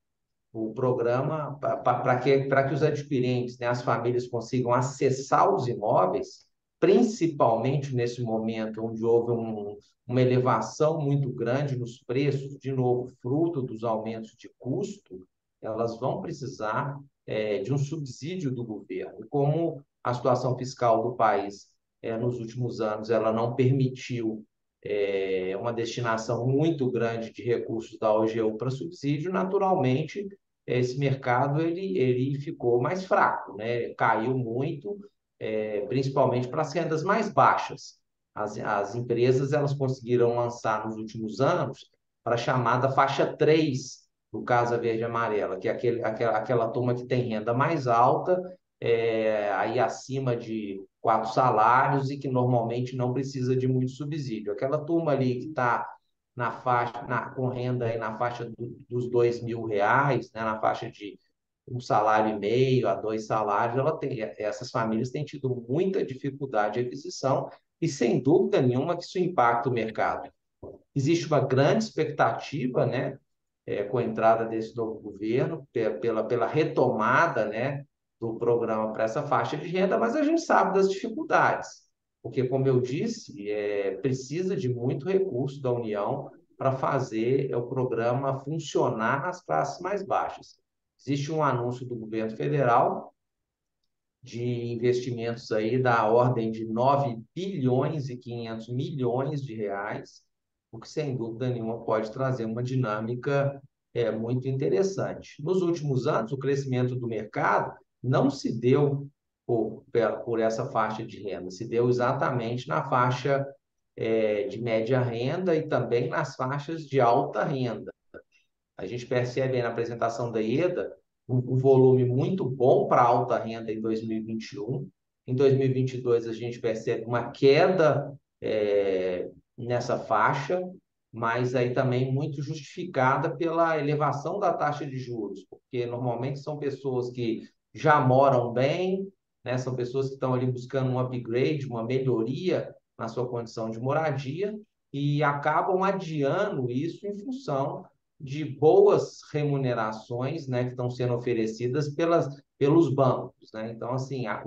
o programa para que os adquirentes, né, as famílias consigam acessar os imóveis, principalmente nesse momento onde houve uma elevação muito grande nos preços, de novo, fruto dos aumentos de custo, elas vão precisar de um subsídio do governo. E como a situação fiscal do país, nos últimos anos, ela não permitiu uma destinação muito grande de recursos da OGU para subsídio, naturalmente esse mercado ele ficou mais fraco, né? Caiu muito, principalmente para as rendas mais baixas. As empresas elas conseguiram lançar nos últimos anos para a chamada faixa 3 do Casa Verde e Amarela, que é aquela turma que tem renda mais alta aí acima de 4 salários e que normalmente não precisa de muito subsídio. Aquela turma ali que está na faixa, com renda aí na faixa dos R$ 2.000, né, na faixa de 1,5 salário a 2 salários, essas famílias têm tido muita dificuldade de aquisição e, sem dúvida nenhuma, que isso impacta o mercado. Existe uma grande expectativa, né, com a entrada desse novo governo, pela retomada, né, do programa para essa faixa de renda, mas a gente sabe das dificuldades, porque, como eu disse, precisa de muito recurso da União para fazer o programa funcionar nas classes mais baixas. Existe um anúncio do governo federal de investimentos aí da ordem de 9,5 bilhões, o que sem dúvida nenhuma pode trazer uma dinâmica muito interessante. Nos últimos anos, o crescimento do mercado não se deu por essa faixa de renda, se deu exatamente na faixa de média renda e também nas faixas de alta renda. A gente percebe aí na apresentação da IEDA um volume muito bom para alta renda em 2021. Em 2022, a gente percebe uma queda nessa faixa, mas aí também muito justificada pela elevação da taxa de juros, porque normalmente são pessoas que já moram bem, né? São pessoas que estão ali buscando um upgrade, uma melhoria na sua condição de moradia e acabam adiando isso em função de boas remunerações, né, que estão sendo oferecidas pelos bancos, né? Então, assim, a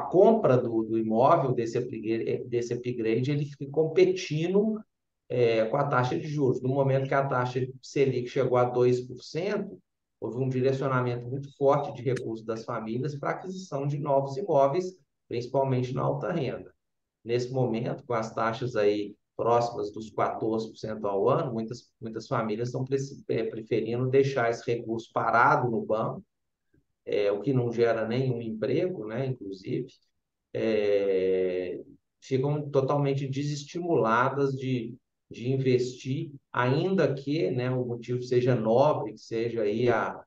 compra do imóvel, desse upgrade, ele fica competindo com a taxa de juros. No momento que a taxa Selic chegou a 2%, houve um direcionamento muito forte de recursos das famílias para a aquisição de novos imóveis, principalmente na alta renda. Nesse momento, com as taxas aí próximas dos 14% ao ano, muitas famílias estão preferindo deixar esse recurso parado no banco, o que não gera nenhum emprego, né, inclusive, é, ficam totalmente desestimuladas de investir, ainda que, né, o motivo seja nobre, que seja aí a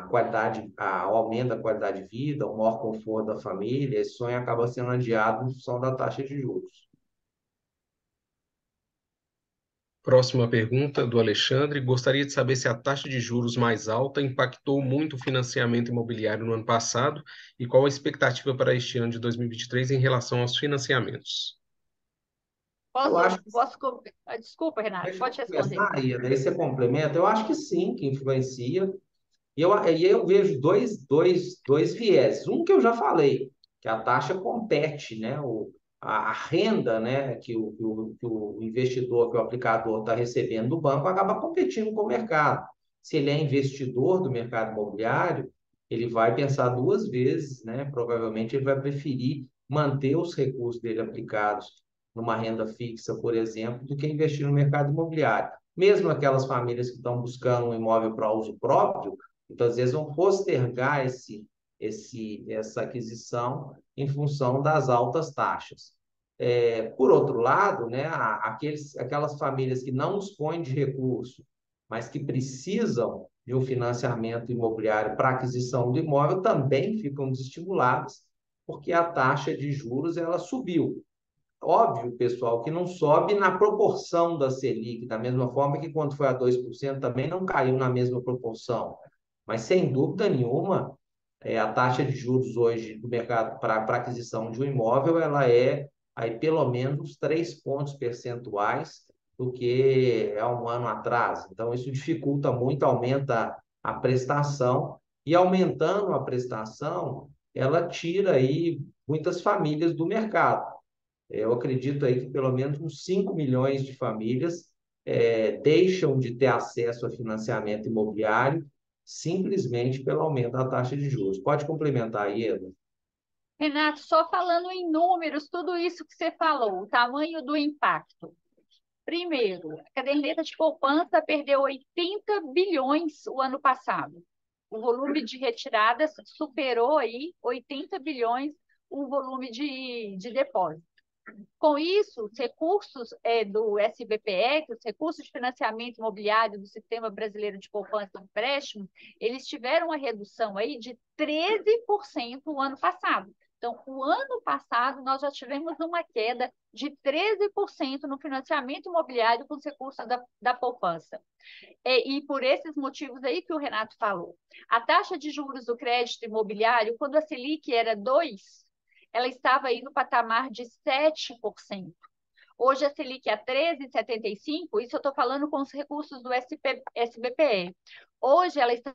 qualidade, o aumento da qualidade de vida, o maior conforto da família. Esse sonho acaba sendo adiado em função da taxa de juros. Próxima pergunta do Alexandre. Gostaria de saber se a taxa de juros mais alta impactou muito o financiamento imobiliário no ano passado e qual a expectativa para este ano de 2023 em relação aos financiamentos. Eu acho que, Desculpa, Renato, deixa eu pode responder. começar, e daí você complementa. Eu acho que sim, que influencia. E eu vejo dois viés. Um que eu já falei, que a taxa compete, né? A renda, né, que o investidor, que o aplicador está recebendo do banco, acaba competindo com o mercado. Se ele é investidor do mercado imobiliário, ele vai pensar duas vezes, né? Provavelmente ele vai preferir manter os recursos dele aplicados numa renda fixa, por exemplo, do que investir no mercado imobiliário. Mesmo aquelas famílias que estão buscando um imóvel para uso próprio, então, às vezes, vão postergar essa aquisição em função das altas taxas. Por outro lado, né, aquelas famílias que não dispõem de recurso, mas que precisam de um financiamento imobiliário para aquisição do imóvel, também ficam desestimuladas, porque a taxa de juros ela subiu. Óbvio, pessoal, que não sobe na proporção da Selic, da mesma forma que quando foi a 2% também não caiu na mesma proporção. Mas, sem dúvida nenhuma, a taxa de juros hoje do mercado para aquisição de um imóvel, ela é aí pelo menos 3 pontos percentuais do que há um ano atrás. Então, isso dificulta muito, aumenta a prestação, e aumentando a prestação, ela tira aí muitas famílias do mercado. Eu acredito aí que pelo menos uns 5 milhões de famílias deixam de ter acesso a financiamento imobiliário simplesmente pelo aumento da taxa de juros. Pode complementar aí, Eda? Renato, só falando em números, tudo isso que você falou, o tamanho do impacto. Primeiro, a caderneta de poupança perdeu 80 bilhões o ano passado. O volume de retiradas superou aí 80 bilhões o volume de depósito. Com isso, os recursos do SBPE, que os recursos de financiamento imobiliário do Sistema Brasileiro de Poupança e Empréstimo, eles tiveram uma redução aí de 13% o ano passado. Então, o ano passado, nós já tivemos uma queda de 13% no financiamento imobiliário com os recursos da poupança. E por esses motivos aí que o Renato falou. A taxa de juros do crédito imobiliário, quando a Selic era 2, ela estava aí no patamar de 7%. Hoje a Selic é 13,75, isso eu estou falando com os recursos do SBPE. Hoje ela está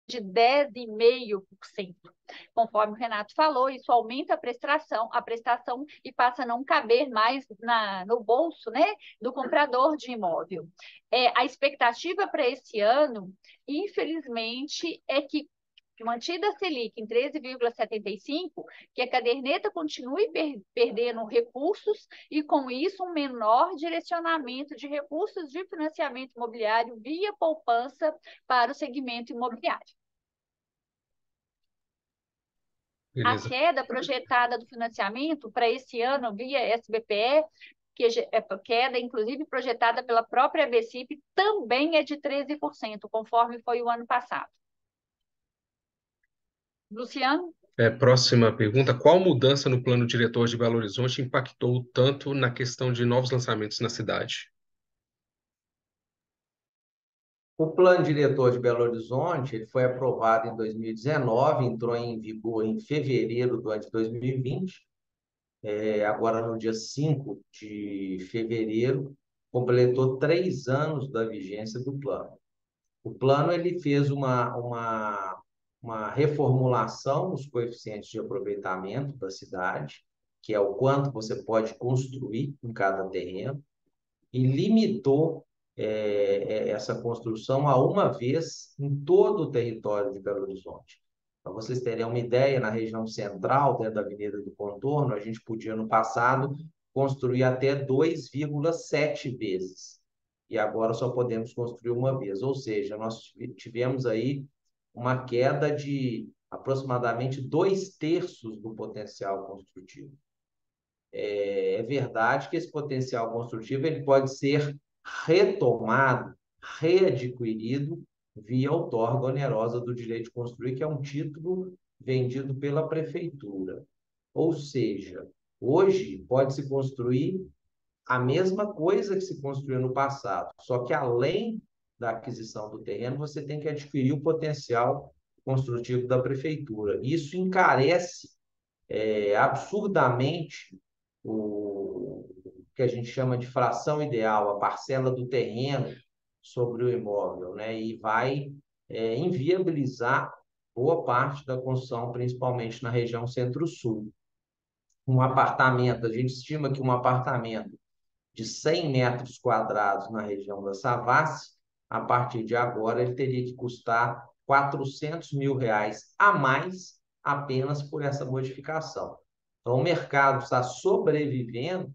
de 10,5%. Conforme o Renato falou, isso aumenta a prestação e passa a não caber mais no bolso, né, do comprador de imóvel. A expectativa para esse ano, infelizmente, é que mantida a Selic em 13,75, que a caderneta continue perdendo recursos e, com isso, um menor direcionamento de recursos de financiamento imobiliário via poupança para o segmento imobiliário. A Beleza. queda projetada do financiamento para esse ano via SBPE, que é queda, inclusive, projetada pela própria BCIP, também é de 13%, conforme foi o ano passado. Luciano? Próxima pergunta. Qual mudança no plano diretor de Belo Horizonte impactou tanto na questão de novos lançamentos na cidade? O plano diretor de Belo Horizonte ele foi aprovado em 2019, entrou em vigor em fevereiro do ano de 2020. Agora, no dia 5 de fevereiro, completou 3 anos da vigência do plano. O plano ele fez uma reformulação nos coeficientes de aproveitamento da cidade, que é o quanto você pode construir em cada terreno, e limitou essa construção a uma vez em todo o território de Belo Horizonte. Para vocês terem uma ideia, na região central, dentro da Avenida do Contorno, a gente podia, no passado, construir até 2,7 vezes. E agora só podemos construir uma vez. Ou seja, nós tivemos aí uma queda de aproximadamente 2/3 do potencial construtivo. É verdade que esse potencial construtivo ele pode ser retomado, readquirido via outorga onerosa do direito de construir, que é um título vendido pela prefeitura. Ou seja, hoje pode-se construir a mesma coisa que se construiu no passado, só que além da aquisição do terreno, você tem que adquirir o potencial construtivo da prefeitura. Isso encarece absurdamente o que a gente chama de fração ideal, a parcela do terreno sobre o imóvel, né? E vai inviabilizar boa parte da construção, principalmente na região centro-sul. Um apartamento, a gente estima que um apartamento de 100 metros quadrados na região da Savassi, a partir de agora ele teria que custar R$ 400.000 a mais apenas por essa modificação. Então, o mercado está sobrevivendo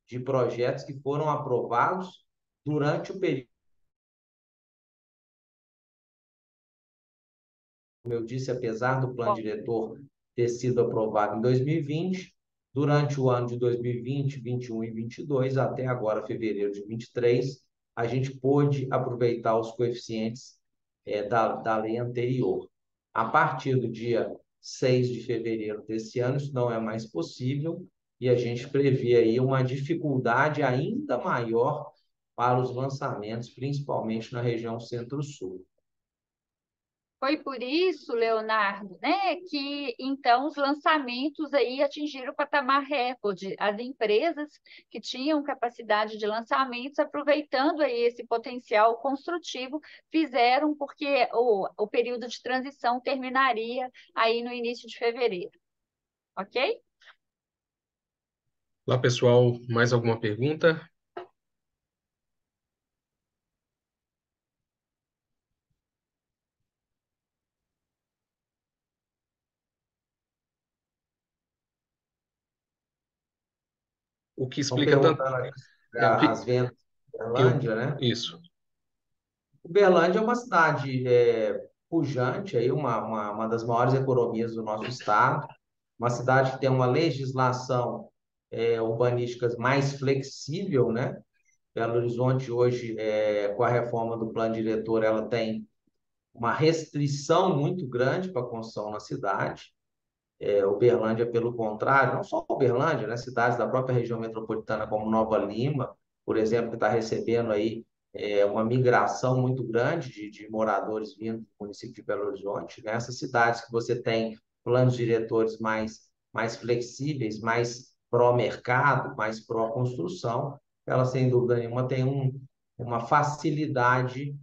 de projetos que foram aprovados durante o período. Como eu disse, apesar do plano Bom, diretor ter sido aprovado em 2020, durante o ano de 2020, 21 e 22, até agora, fevereiro de 23, a gente pôde aproveitar os coeficientes da lei anterior. A partir do dia 6 de fevereiro desse ano, isso não é mais possível, e a gente prevê aí uma dificuldade ainda maior para os lançamentos, principalmente na região Centro-Sul. foi por isso, Leonardo, né, que então os lançamentos aí atingiram o patamar recorde. As empresas que tinham capacidade de lançamentos, aproveitando aí esse potencial construtivo, fizeram porque o período de transição terminaria aí no início de fevereiro. Ok? Lá, pessoal, mais alguma pergunta? O que Estão explica tanto. perguntando aqui É, o as que. vendas de Eu, Uberlândia, né? isso. Uberlândia é uma cidade pujante, aí uma das maiores economias do nosso estado. uma cidade que tem uma legislação urbanística mais flexível, né? Belo Horizonte hoje, com a reforma do plano diretor, ela tem uma restrição muito grande para a construção na cidade. Uberlândia, pelo contrário, não só Uberlândia, né? Cidades da própria região metropolitana, como Nova Lima, por exemplo, que está recebendo aí uma migração muito grande de moradores vindo do município de Belo Horizonte. Nessas cidades que você tem planos diretores mais flexíveis, mais pró-mercado, mais pró-construção, ela, sem dúvida nenhuma, tem uma facilidade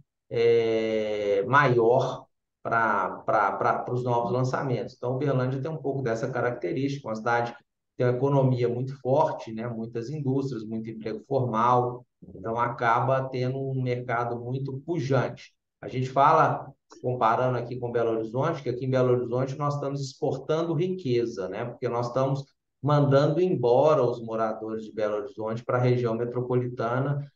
maior para os novos lançamentos. Então, Uberlândia tem um pouco dessa característica, uma cidade que tem uma economia muito forte, né? Muitas indústrias, muito emprego formal, então acaba tendo um mercado muito pujante. A gente fala, comparando aqui com Belo Horizonte, que aqui em Belo Horizonte nós estamos exportando riqueza, né? Porque nós estamos mandando embora os moradores de Belo Horizonte para a região metropolitana,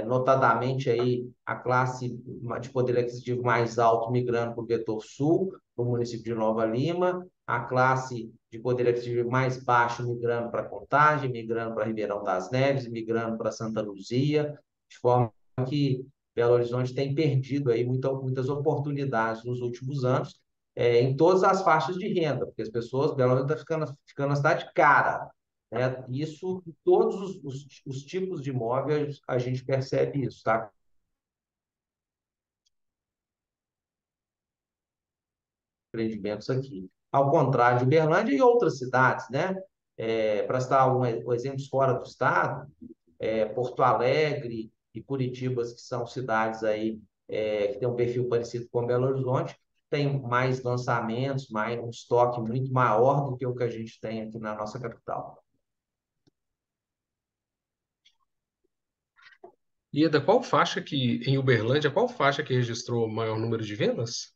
notadamente aí a classe de poder aquisitivo mais alto migrando para o Vetor Sul, para o município de Nova Lima, a classe de poder aquisitivo mais baixo migrando para Contagem, migrando para Ribeirão das Neves, migrando para Santa Luzia, de forma que Belo Horizonte tem perdido aí muitas oportunidades nos últimos anos, em todas as faixas de renda, porque as pessoas, Belo Horizonte está ficando uma cidade cara, né? Isso, em todos os tipos de imóveis, a gente percebe isso, tá? Empreendimentos aqui. Ao contrário de Uberlândia e outras cidades, né? Para citar exemplos fora do estado, Porto Alegre e Curitibas, que são cidades aí que têm um perfil parecido com Belo Horizonte, tem mais lançamentos, um estoque muito maior do que o que a gente tem aqui na nossa capital. Ieda, em Uberlândia, qual faixa que registrou o maior número de vendas?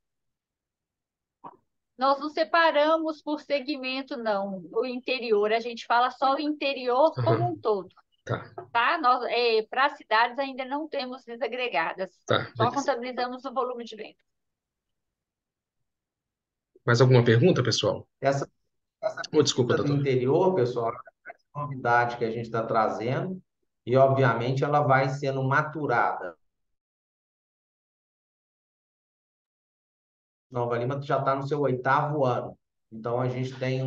Nós não separamos por segmento, não, o interior. A gente fala só o interior como Aham, um todo, tá, tá? Nós, para cidades ainda não temos desagregadas, tá, só beleza. contabilizamos o volume de venda. Mais alguma pergunta, pessoal? Essa, essa Oh, desculpa, pesquisa do doutor. interior, pessoal, novidade que a gente está trazendo e, obviamente, ela vai sendo maturada. Nova Lima já está no seu 8º ano, então a gente tem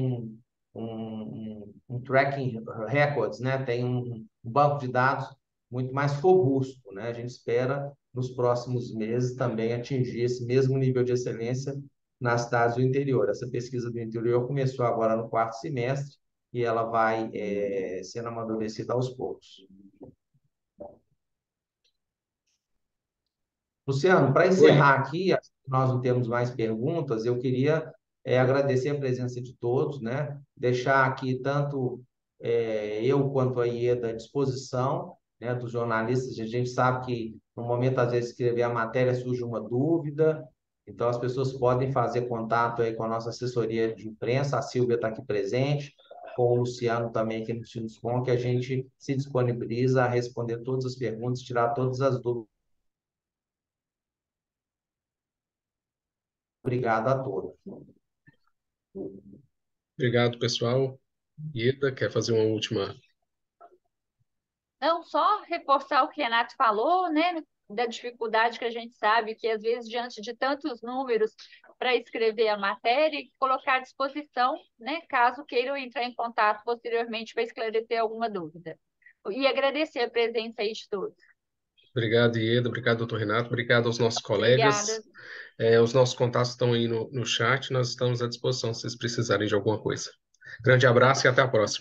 um tracking records, né? Tem um banco de dados muito mais robusto, né? A gente espera, nos próximos meses, também atingir esse mesmo nível de excelência nas cidades do interior. Essa pesquisa do interior começou agora no 4º semestre e ela vai sendo amadurecida aos poucos. Luciano, para Oi. encerrar aqui, acho que nós não temos mais perguntas, eu queria agradecer a presença de todos, né? Deixar aqui tanto eu quanto a Ieda à disposição, né, dos jornalistas. A gente sabe que no momento, às vezes, de escrever a matéria surge uma dúvida, então as pessoas podem fazer contato aí com a nossa assessoria de imprensa, a Silvia está aqui presente, com o Luciano também aqui no Sinuscom, que a gente se disponibiliza a responder todas as perguntas, tirar todas as dúvidas. Obrigado a todos. Obrigado, pessoal. Ieda, quer fazer uma última? Não, só reforçar o que o Renato falou, né? Da dificuldade que a gente sabe que, às vezes, diante de tantos números para escrever a matéria, e colocar à disposição, né? Caso queiram entrar em contato posteriormente para esclarecer alguma dúvida. E agradecer a presença aí de todos. Obrigado, Ieda. Obrigado, doutor Renato. Obrigado aos nossos colegas. Obrigada. Os nossos contatos estão aí no chat. Nós estamos à disposição se vocês precisarem de alguma coisa. Grande abraço e até a próxima.